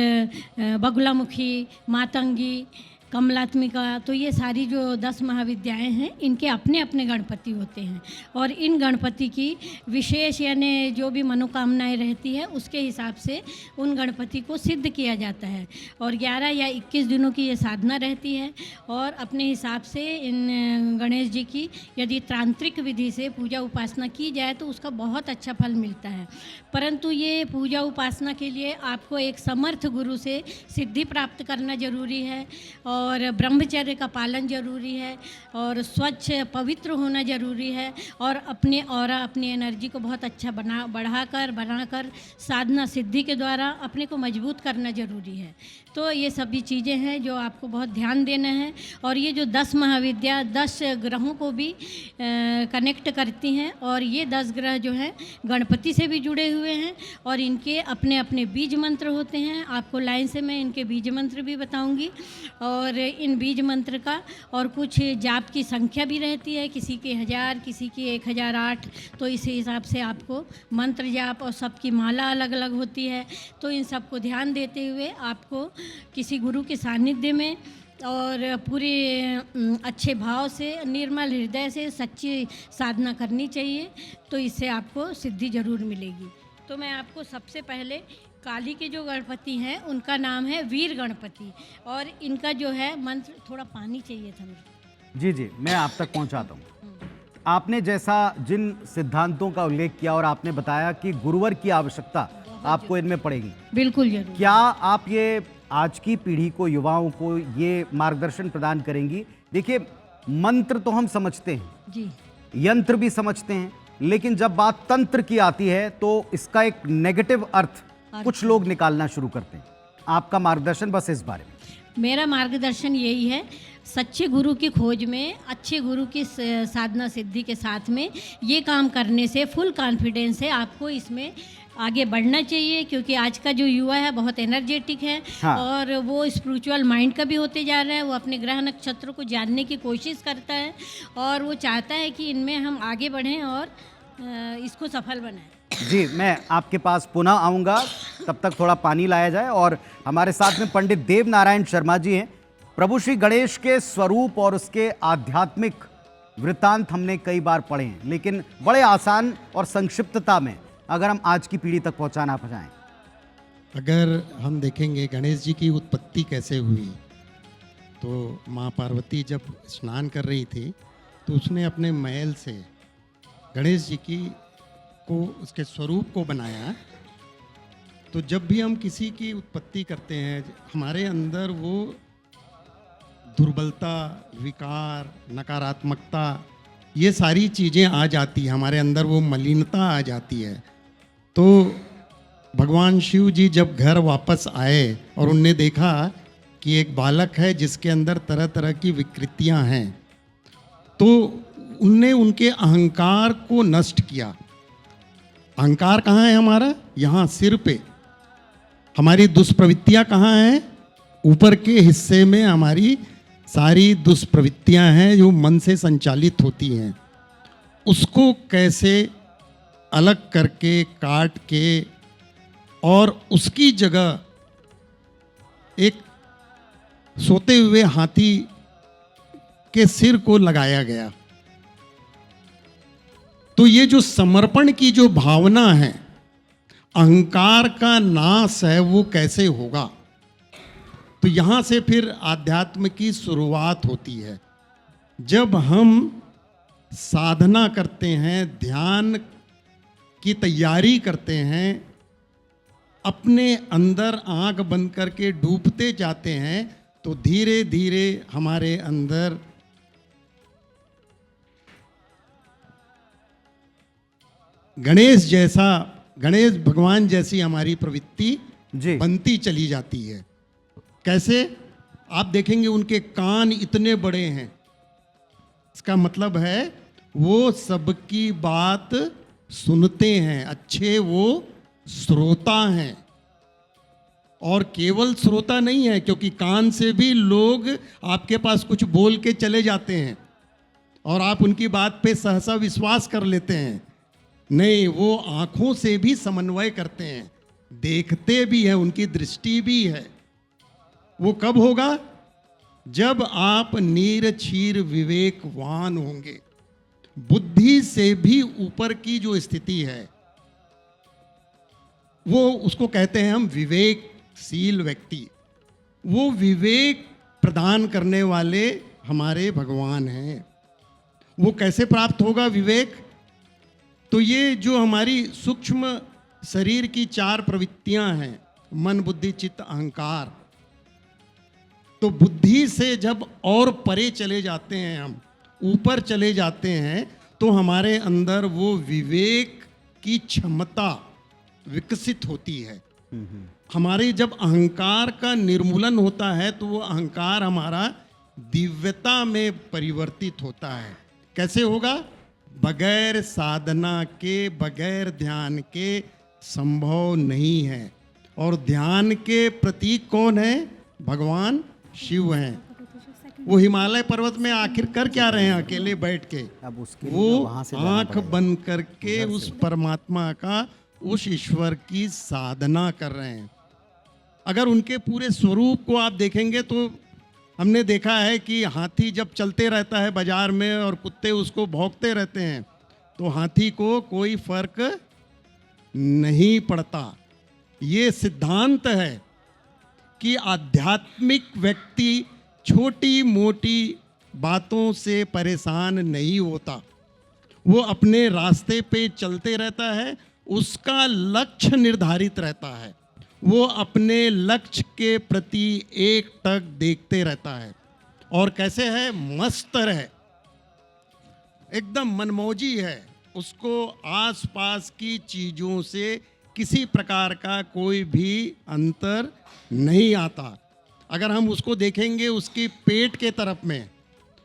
बगुलामुखी, मातंगी, कमलात्मिका, तो ये सारी जो 10 महाविद्याएं हैं, इनके अपने अपने गणपति होते हैं और इन गणपति की विशेष यानी जो भी मनोकामनाएं रहती है उसके हिसाब से उन गणपति को सिद्ध किया जाता है। और 11 या 21 दिनों की ये साधना रहती है और अपने हिसाब से इन गणेश जी की यदि तांत्रिक विधि से पूजा उपासना की जाए तो उसका बहुत अच्छा फल मिलता है। परंतु ये पूजा उपासना के लिए आपको एक समर्थ गुरु से सिद्धि प्राप्त करना जरूरी है और ब्रह्मचर्य का पालन जरूरी है और स्वच्छ पवित्र होना जरूरी है और अपने ऑरा, अपनी एनर्जी को बहुत अच्छा बनाकर साधना सिद्धि के द्वारा अपने को मजबूत करना जरूरी है। तो ये सभी चीज़ें हैं जो आपको बहुत ध्यान देना है। और ये जो 10 महाविद्या 10 ग्रहों को भी कनेक्ट करती हैं और ये 10 ग्रह जो हैं गणपति से भी जुड़े हुए हैं और इनके अपने अपने बीज मंत्र होते हैं। आपको लाइन से मैं इनके बीज मंत्र भी बताऊंगी और इन बीज मंत्र का और कुछ जाप की संख्या भी रहती है, किसी की 1000, किसी की 1008। तो इस हिसाब से आपको मंत्र जाप और सबकी माला अलग अलग होती है। तो इन सब को ध्यान देते हुए आपको किसी गुरु के सानिध्य में और पूरे अच्छे भाव से, निर्मल हृदय से सच्ची साधना करनी चाहिए, तो इससे आपको सिद्धि जरूर मिलेगी। तो मैं आपको सबसे पहले काली के जो गणपति हैं उनका नाम है वीर गणपति और इनका जो है मंत्र, थोड़ा पानी चाहिए था मुझे। जी, मैं आप तक पहुंचाता हूँ। आपने जैसा जिन सिद्धांतों का उल्लेख किया और आपने बताया कि गुरुवर की आवश्यकता आपको इनमें पड़ेगी, बिल्कुल जरूर। क्या आप ये आज की पीढ़ी को, युवाओं को ये मार्गदर्शन प्रदान करेंगी? देखिए, मंत्र तो हम समझते हैं जी, यंत्र भी समझते हैं, लेकिन जब बात तंत्र की आती है तो इसका एक नेगेटिव अर्थ कुछ लोग निकालना शुरू करते हैं। आपका मार्गदर्शन बस इस बारे में। मेरा मार्गदर्शन यही है, सच्चे गुरु की खोज में, अच्छे गुरु की साधना सिद्धि के साथ में ये काम करने से फुल कॉन्फिडेंस है आपको इसमें आगे बढ़ना चाहिए, क्योंकि आज का जो युवा है बहुत एनर्जेटिक है। हाँ। और वो स्पिरिचुअल माइंड का भी होते जा रहा है। वो अपने ग्रह नक्षत्र को जानने की कोशिश करता है और वो चाहता है कि इनमें हम आगे बढ़ें और इसको सफल बनाएं। जी, मैं आपके पास पुनः आऊँगा, तब तक थोड़ा पानी लाया जाए। और हमारे साथ में पंडित देव नारायण शर्मा जी हैं। प्रभु श्री गणेश के स्वरूप और उसके आध्यात्मिक वृत्तांत हमने कई बार पढ़े हैं, लेकिन बड़े आसान और संक्षिप्तता में अगर हम आज की पीढ़ी तक पहुंचाना चाहें। अगर हम देखेंगे गणेश जी की उत्पत्ति कैसे हुई, तो माँ पार्वती जब स्नान कर रही थी तो उसने अपने महल से गणेश जी को उसके स्वरूप को बनाया। तो जब भी हम किसी की उत्पत्ति करते हैं, हमारे अंदर वो दुर्बलता, विकार, नकारात्मकता, ये सारी चीज़ें आ जाती हैं, हमारे अंदर वो मलिनता आ जाती है। तो भगवान शिव जी जब घर वापस आए और उनने देखा कि एक बालक है जिसके अंदर तरह तरह की विकृतियां हैं, तो उनने उनके अहंकार को नष्ट किया। अहंकार कहाँ है हमारा? यहाँ सिर पे। हमारी दुष्प्रवृत्तियां कहाँ हैं? ऊपर के हिस्से में हमारी सारी दुष्प्रवृत्तियां हैं जो मन से संचालित होती हैं। उसको कैसे अलग करके, काट के, और उसकी जगह एक सोते हुए हाथी के सिर को लगाया गया। तो ये जो समर्पण की जो भावना है, अहंकार का नाश है, वो कैसे होगा? तो यहाँ से फिर आध्यात्म की शुरुआत होती है। जब हम साधना करते हैं, ध्यान की तैयारी करते हैं, अपने अंदर आंख बंद करके डूबते जाते हैं, तो धीरे धीरे हमारे अंदर गणेश भगवान जैसी हमारी प्रवृत्ति जी। बनती चली जाती है। कैसे? आप देखेंगे उनके कान इतने बड़े हैं, इसका मतलब है वो सबकी बात सुनते हैं, अच्छे वो श्रोता हैं। और केवल श्रोता नहीं है, क्योंकि कान से भी लोग आपके पास कुछ बोल के चले जाते हैं और आप उनकी बात पे सहसा विश्वास कर लेते हैं। नहीं, वो आंखों से भी समन्वय करते हैं, देखते भी हैं, उनकी दृष्टि भी है। वो कब होगा? जब आप नीरक्षीर विवेकवान होंगे। बुद्धि से भी ऊपर की जो स्थिति है, वो उसको कहते हैं हम विवेकशील व्यक्ति। वो विवेक प्रदान करने वाले हमारे भगवान हैं। वो कैसे प्राप्त होगा विवेक? तो ये जो हमारी सूक्ष्म शरीर की 4 प्रवृत्तियां हैं, मन, बुद्धि, चित्त, अहंकार, तो बुद्धि से जब और परे चले जाते हैं, हम ऊपर चले जाते हैं, तो हमारे अंदर वो विवेक की क्षमता विकसित होती है। हमारे जब अहंकार का निर्मूलन होता है, तो वो अहंकार हमारा दिव्यता में परिवर्तित होता है। कैसे होगा? बगैर साधना के, बगैर ध्यान के संभव नहीं है। और ध्यान के प्रतीक कौन है? भगवान शिव हैं। वो हिमालय पर्वत में आखिर कर क्या रहे हैं अकेले बैठ के? अब उसके वो लिए वहाँ से जाना आंख पड़ेगा। बंद करके उस परमात्मा का, उस ईश्वर की साधना कर रहे हैं। अगर उनके पूरे स्वरूप को आप देखेंगे, तो हमने देखा है कि हाथी जब चलते रहता है बाजार में और कुत्ते उसको भौंकते रहते हैं, तो हाथी को कोई फर्क नहीं पड़ता। ये सिद्धांत है कि आध्यात्मिक व्यक्ति छोटी मोटी बातों से परेशान नहीं होता। वो अपने रास्ते पे चलते रहता है, उसका लक्ष्य निर्धारित रहता है, वो अपने लक्ष्य के प्रति एकटक देखते रहता है। और कैसे है? मस्त है, एकदम मनमौजी है, उसको आसपास की चीज़ों से किसी प्रकार का कोई भी अंतर नहीं आता। अगर हम उसको देखेंगे उसकी पेट के तरफ में,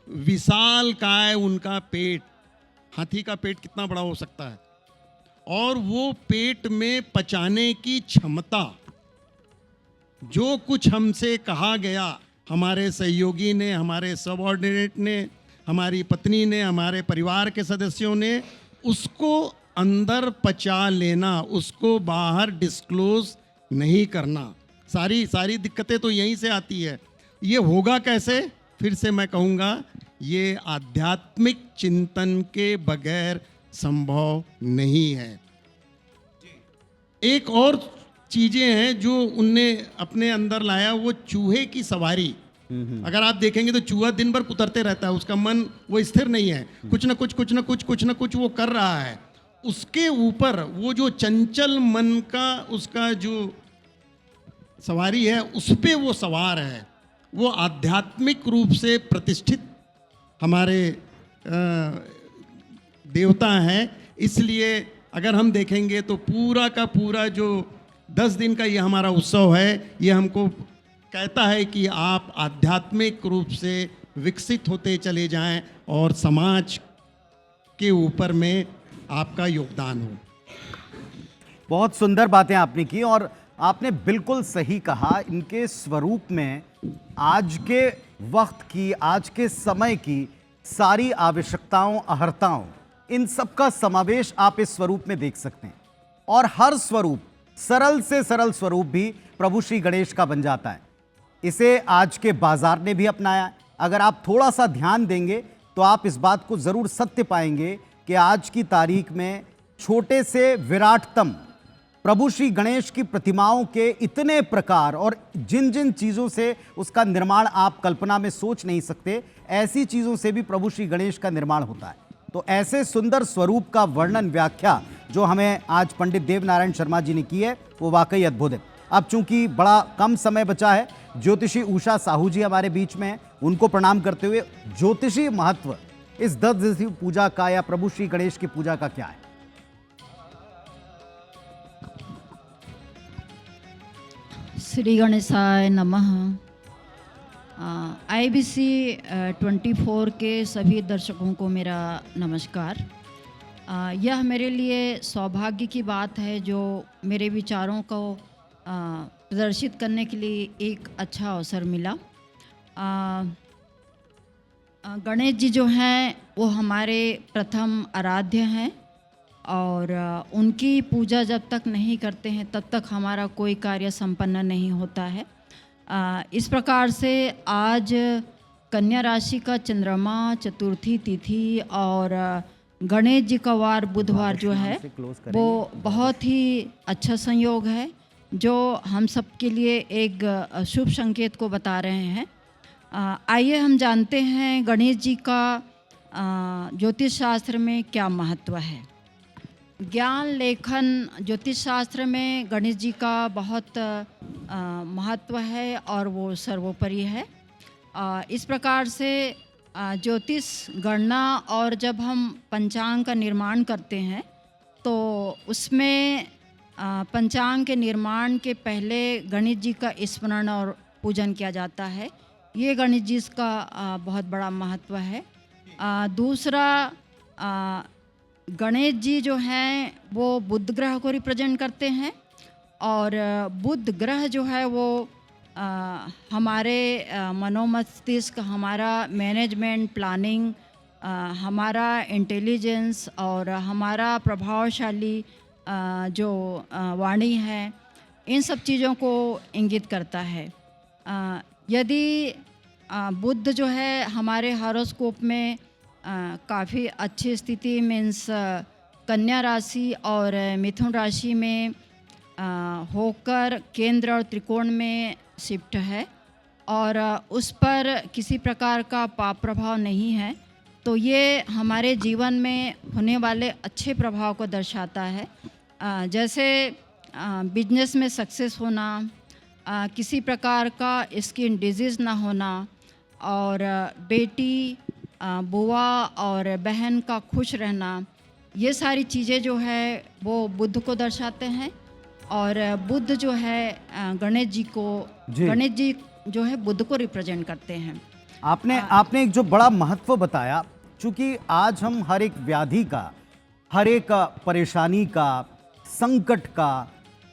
विशाल काय उनका पेट, हाथी का पेट कितना बड़ा हो सकता है, और वो पेट में पचाने की क्षमता, जो कुछ हमसे कहा गया, हमारे सहयोगी ने, हमारे सबऑर्डिनेट ने, हमारी पत्नी ने, हमारे परिवार के सदस्यों ने, उसको अंदर पचा लेना, उसको बाहर डिस्क्लोज नहीं करना, सारी दिक्कतें तो यहीं से आती है। ये होगा कैसे? फिर से मैं कहूँगा, ये आध्यात्मिक चिंतन के बगैर संभव नहीं है। एक और चीजें हैं जो उनने अपने अंदर लाया, वो चूहे की सवारी। अगर आप देखेंगे तो चूहा दिन भर कुतरते रहता है, उसका मन वो स्थिर नहीं है, कुछ ना कुछ वो कर रहा है। उसके ऊपर वो जो चंचल मन का उसका जो सवारी है, उस पे वो सवार है। वो आध्यात्मिक रूप से प्रतिष्ठित हमारे देवता हैं। इसलिए अगर हम देखेंगे तो पूरा का पूरा जो 10 दिन का ये हमारा उत्सव है, ये हमको कहता है कि आप आध्यात्मिक रूप से विकसित होते चले जाएं और समाज के ऊपर में आपका योगदान हो। बहुत सुंदर बातें आपने की और आपने बिल्कुल सही कहा। इनके स्वरूप में आज के वक्त की, आज के समय की सारी आवश्यकताओं, अहर्ताओं, इन सब का समावेश आप इस स्वरूप में देख सकते हैं। और हर स्वरूप, सरल से सरल स्वरूप भी प्रभु श्री गणेश का बन जाता है। इसे आज के बाजार ने भी अपनाया। अगर आप थोड़ा सा ध्यान देंगे तो आप इस बात को ज़रूर सत्य पाएंगे कि आज की तारीख में छोटे से विराटतम प्रभु श्री गणेश की प्रतिमाओं के इतने प्रकार और जिन जिन चीज़ों से उसका निर्माण आप कल्पना में सोच नहीं सकते, ऐसी चीज़ों से भी प्रभु श्री गणेश का निर्माण होता है। तो ऐसे सुंदर स्वरूप का वर्णन, व्याख्या जो हमें आज पंडित देवनारायण शर्मा जी ने की है, वो वाकई अद्भुत है। अब चूंकि बड़ा कम समय बचा है, ज्योतिषी उषा साहू जी हमारे बीच में हैं। उनको प्रणाम करते हुए ज्योतिषी महत्व इस 10 दिवसीय पूजा का या प्रभु श्री गणेश की पूजा का क्या है? श्री गणेशाय नमः। IBC 24 के सभी दर्शकों को मेरा नमस्कार। यह मेरे लिए सौभाग्य की बात है जो मेरे विचारों को प्रदर्शित करने के लिए एक अच्छा अवसर मिला। गणेश जी जो हैं वो हमारे प्रथम आराध्य हैं और उनकी पूजा जब तक नहीं करते हैं तब तक हमारा कोई कार्य संपन्न नहीं होता है। इस प्रकार से आज कन्या राशि का चंद्रमा, चतुर्थी तिथि और गणेश जी का वार बुधवार जो है वो बहुत ही अच्छा संयोग है, जो हम सब के लिए एक शुभ संकेत को बता रहे हैं। आइए हम जानते हैं गणेश जी का ज्योतिष शास्त्र में क्या महत्व है। ज्ञान लेखन ज्योतिष शास्त्र में गणेश जी का बहुत महत्व है और वो सर्वोपरि है। इस प्रकार से ज्योतिष गणना और जब हम पंचांग का निर्माण करते हैं तो उसमें पंचांग के निर्माण के पहले गणेश जी का स्मरण और पूजन किया जाता है। ये गणेश जी का बहुत बड़ा महत्व है। दूसरा, गणेश जी जो हैं वो बुध ग्रह को रिप्रेजेंट करते हैं और बुध ग्रह जो है वो हमारे मनोमस्तिष्क, हमारा मैनेजमेंट, प्लानिंग, हमारा इंटेलिजेंस और हमारा प्रभावशाली जो वाणी है, इन सब चीज़ों को इंगित करता है। यदि बुध जो है हमारे हॉरोस्कोप में काफ़ी अच्छी स्थिति मीन्स कन्या राशि और मिथुन राशि में होकर केंद्र और त्रिकोण में शिफ्ट है और उस पर किसी प्रकार का पाप प्रभाव नहीं है, तो ये हमारे जीवन में होने वाले अच्छे प्रभाव को दर्शाता है। जैसे बिजनेस में सक्सेस होना, किसी प्रकार का स्किन डिजीज़ ना होना और बेटी, बुआ और बहन का खुश रहना, ये सारी चीज़ें जो है वो बुद्ध को दर्शाते हैं। और बुद्ध जो है गणेश जी जो है बुद्ध को रिप्रेजेंट करते हैं। आपने एक जो बड़ा महत्व बताया, चूंकि आज हम हर एक व्याधि का, हर एक परेशानी का, संकट का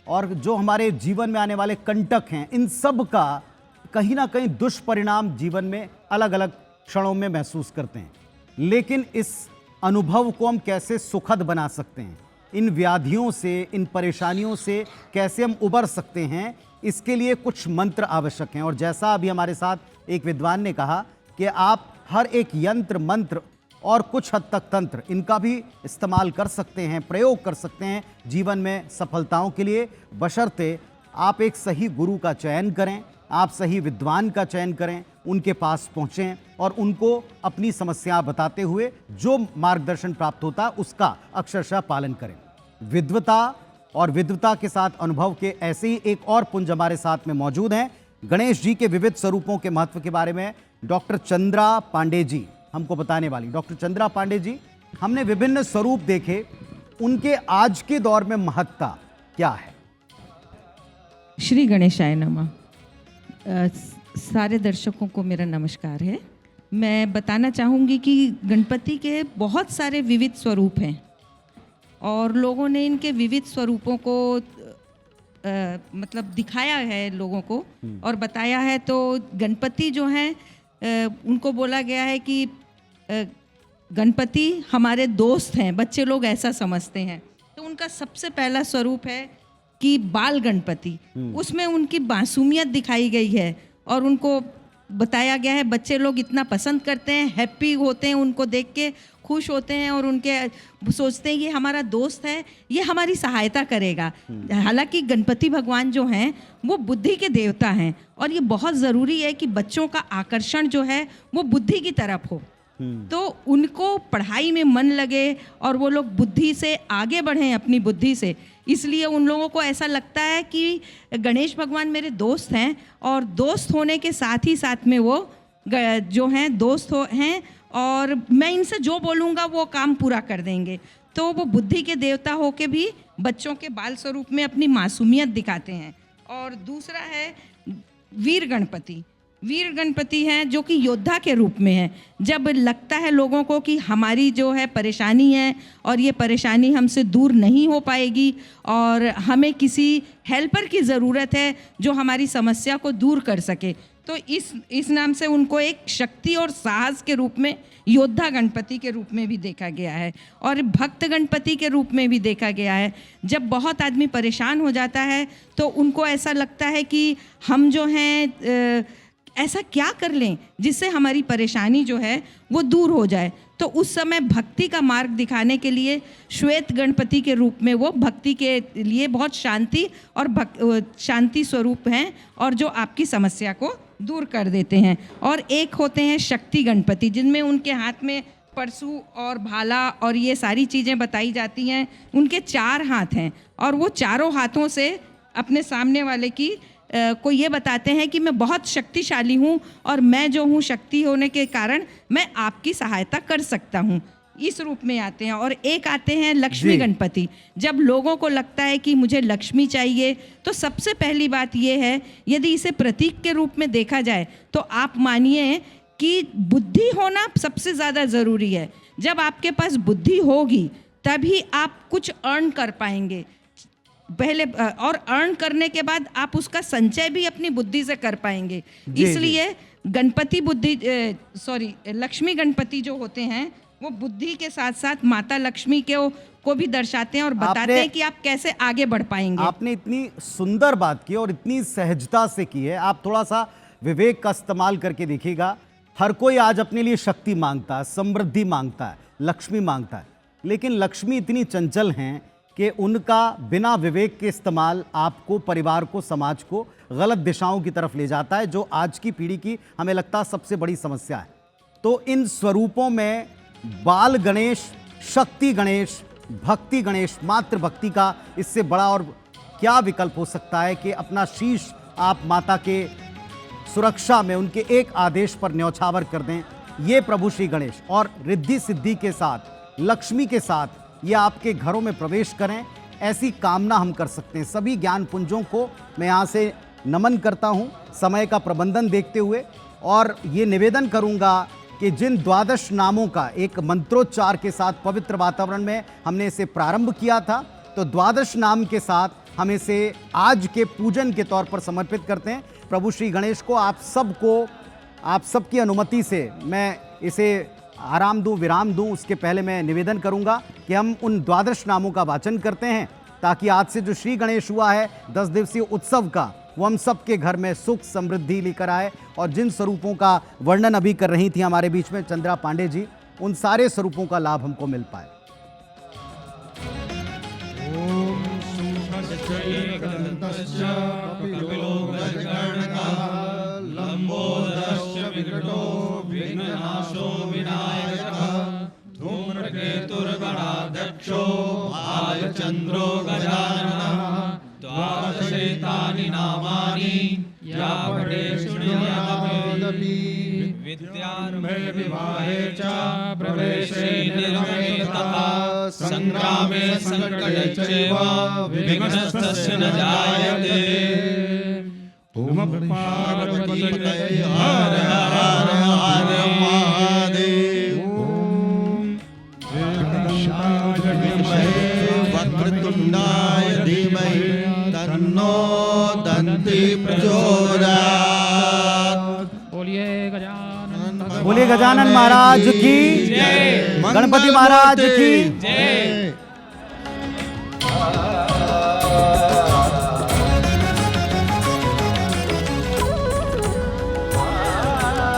और जो हमारे जीवन में आने वाले कंटक हैं, इन सब का कहीं ना कहीं दुष्परिणाम जीवन में अलग अलग क्षणों में महसूस करते हैं। लेकिन इस अनुभव को हम कैसे सुखद बना सकते हैं, इन व्याधियों से, इन परेशानियों से कैसे हम उबर सकते हैं, इसके लिए कुछ मंत्र आवश्यक हैं। और जैसा अभी हमारे साथ एक विद्वान ने कहा कि आप हर एक यंत्र, मंत्र और कुछ हद तक तंत्र, इनका भी इस्तेमाल कर सकते हैं, प्रयोग कर सकते हैं जीवन में सफलताओं के लिए, बशर्ते आप एक सही गुरु का चयन करें, आप सही विद्वान का चयन करें, उनके पास पहुँचें और उनको अपनी समस्या बताते हुए जो मार्गदर्शन प्राप्त होता है उसका अक्षरशः पालन करें। विद्वता और विद्वता के साथ अनुभव के ऐसे ही एक और पुंज हमारे साथ में मौजूद हैं। गणेश जी के विविध स्वरूपों के महत्व के बारे में डॉक्टर चंद्रा पांडे जी हमको बताने वाली। डॉक्टर चंद्रा पांडे जी, हमने विभिन्न स्वरूप देखे, उनके आज के दौर में महत्ता क्या है? श्री गणेशाय नमः। सारे दर्शकों को मेरा नमस्कार है। मैं बताना चाहूँगी कि गणपति के बहुत सारे विविध स्वरूप हैं और लोगों ने इनके विविध स्वरूपों को मतलब दिखाया है लोगों को और बताया है। तो गणपति जो हैं उनको बोला गया है कि गणपति हमारे दोस्त हैं, बच्चे लोग ऐसा समझते हैं। तो उनका सबसे पहला स्वरूप है कि बाल गणपति, उसमें उनकी मासूमियत दिखाई गई है और उनको बताया गया है बच्चे लोग इतना पसंद करते हैं, हैप्पी होते हैं, उनको देख के खुश होते हैं और उनके सोचते हैं ये हमारा दोस्त है, ये हमारी सहायता करेगा। हालांकि गणपति भगवान जो हैं वो बुद्धि के देवता हैं और ये बहुत ज़रूरी है कि बच्चों का आकर्षण जो है वो बुद्धि की तरफ हो, तो उनको पढ़ाई में मन लगे और वो लोग बुद्धि से आगे बढ़ें अपनी बुद्धि से। इसलिए उन लोगों को ऐसा लगता है कि गणेश भगवान मेरे दोस्त हैं और दोस्त होने के साथ ही साथ में वो जो हैं दोस्त हैं और मैं इनसे जो बोलूँगा वो काम पूरा कर देंगे। तो वो बुद्धि के देवता होके भी बच्चों के बाल स्वरूप में अपनी मासूमियत दिखाते हैं। और दूसरा है वीर गणपति। वीर गणपति हैं जो कि योद्धा के रूप में हैं। जब लगता है लोगों को कि हमारी जो है परेशानी है और ये परेशानी हमसे दूर नहीं हो पाएगी और हमें किसी हेल्पर की ज़रूरत है जो हमारी समस्या को दूर कर सके, तो इस नाम से उनको एक शक्ति और साहस के रूप में योद्धा गणपति के रूप में भी देखा गया है और भक्त गणपति के रूप में भी देखा गया है। जब बहुत आदमी परेशान हो जाता है तो उनको ऐसा लगता है कि हम जो हैं ऐसा क्या कर लें जिससे हमारी परेशानी जो है वो दूर हो जाए। तो उस समय भक्ति का मार्ग दिखाने के लिए श्वेत गणपति के रूप में वो भक्ति के लिए बहुत शांति और शांति स्वरूप हैं और जो आपकी समस्या को दूर कर देते हैं। और एक होते हैं शक्ति गणपति, जिनमें उनके हाथ में परशु और भाला और ये सारी चीज़ें बताई जाती हैं। उनके 4 हाथ हैं और वो चारों हाथों से अपने सामने वाले की को ये बताते हैं कि मैं बहुत शक्तिशाली हूँ और मैं जो हूँ शक्ति होने के कारण मैं आपकी सहायता कर सकता हूँ, इस रूप में आते हैं। और एक आते हैं लक्ष्मी गणपति। जब लोगों को लगता है कि मुझे लक्ष्मी चाहिए तो सबसे पहली बात ये है, यदि इसे प्रतीक के रूप में देखा जाए तो आप मानिए कि बुद्धि होना सबसे ज़्यादा ज़रूरी है। जब आपके पास बुद्धि होगी तभी आप कुछ अर्न कर पाएंगे पहले, और अर्न करने के बाद आप उसका संचय भी अपनी बुद्धि से कर पाएंगे। इसलिए गणपति लक्ष्मी गणपति जो होते हैं वो बुद्धि के साथ साथ माता लक्ष्मी को भी दर्शाते हैं और बताते हैं कि आप कैसे आगे बढ़ पाएंगे। आपने इतनी सुंदर बात की और इतनी सहजता से की है। आप थोड़ा सा विवेक का इस्तेमाल करके देखिएगा। हर कोई आज अपने लिए शक्ति मांगता है, समृद्धि मांगता है, लक्ष्मी मांगता है, लेकिन लक्ष्मी इतनी चंचल हैं कि उनका बिना विवेक के इस्तेमाल आपको, परिवार को, समाज को गलत दिशाओं की तरफ ले जाता है, जो आज की पीढ़ी की हमें लगता है सबसे बड़ी समस्या है। तो इन स्वरूपों में बाल गणेश, शक्ति गणेश, भक्ति गणेश, मातृ भक्ति का इससे बड़ा और क्या विकल्प हो सकता है कि अपना शीश आप माता के सुरक्षा में उनके एक आदेश पर न्यौछावर कर दें। ये प्रभु श्री गणेश और रिद्धि सिद्धि के साथ, लक्ष्मी के साथ ये आपके घरों में प्रवेश करें, ऐसी कामना हम कर सकते हैं। सभी ज्ञान पुंजों को मैं यहाँ से नमन करता हूँ समय का प्रबंधन देखते हुए, और ये निवेदन करूँगा कि जिन द्वादश नामों का एक मंत्रोच्चार के साथ पवित्र वातावरण में हमने इसे प्रारंभ किया था, तो द्वादश नाम के साथ हम इसे आज के पूजन के तौर पर समर्पित करते हैं। प्रभु श्री गणेश को आप सबकी अनुमति से मैं इसे आराम दूं, विराम दूं, उसके पहले मैं निवेदन करूंगा कि हम उन द्वादश नामों का वाचन करते हैं, ताकि आज से जो श्री गणेश हुआ है 10 दिवसीय उत्सव का, वो हम सबके घर में सुख समृद्धि लेकर आए। और जिन स्वरूपों का वर्णन अभी कर रही थी हमारे बीच में चंद्रा पांडे जी, उन सारे स्वरूपों का लाभ हमको मिल पाए। धूम्रकेतुर्गणाध्यक्षो भालचन्द्रो गजाननः द्वादशैतानि नामानि या पठेष्णुयादपि विद्यारम्भे विवाहे च प्रवेशे निर्गमे तथा संग्रामे संकटे चैव विघ्नस्तस्य न जायते। ओम पार्वती पतये हर हर हर महादेव। वक्रतुंडाय धीमहि तन्नो दन्ति प्रचोदयात्। बोलिए गजानन महाराज की जय, गणपति महाराज की जय।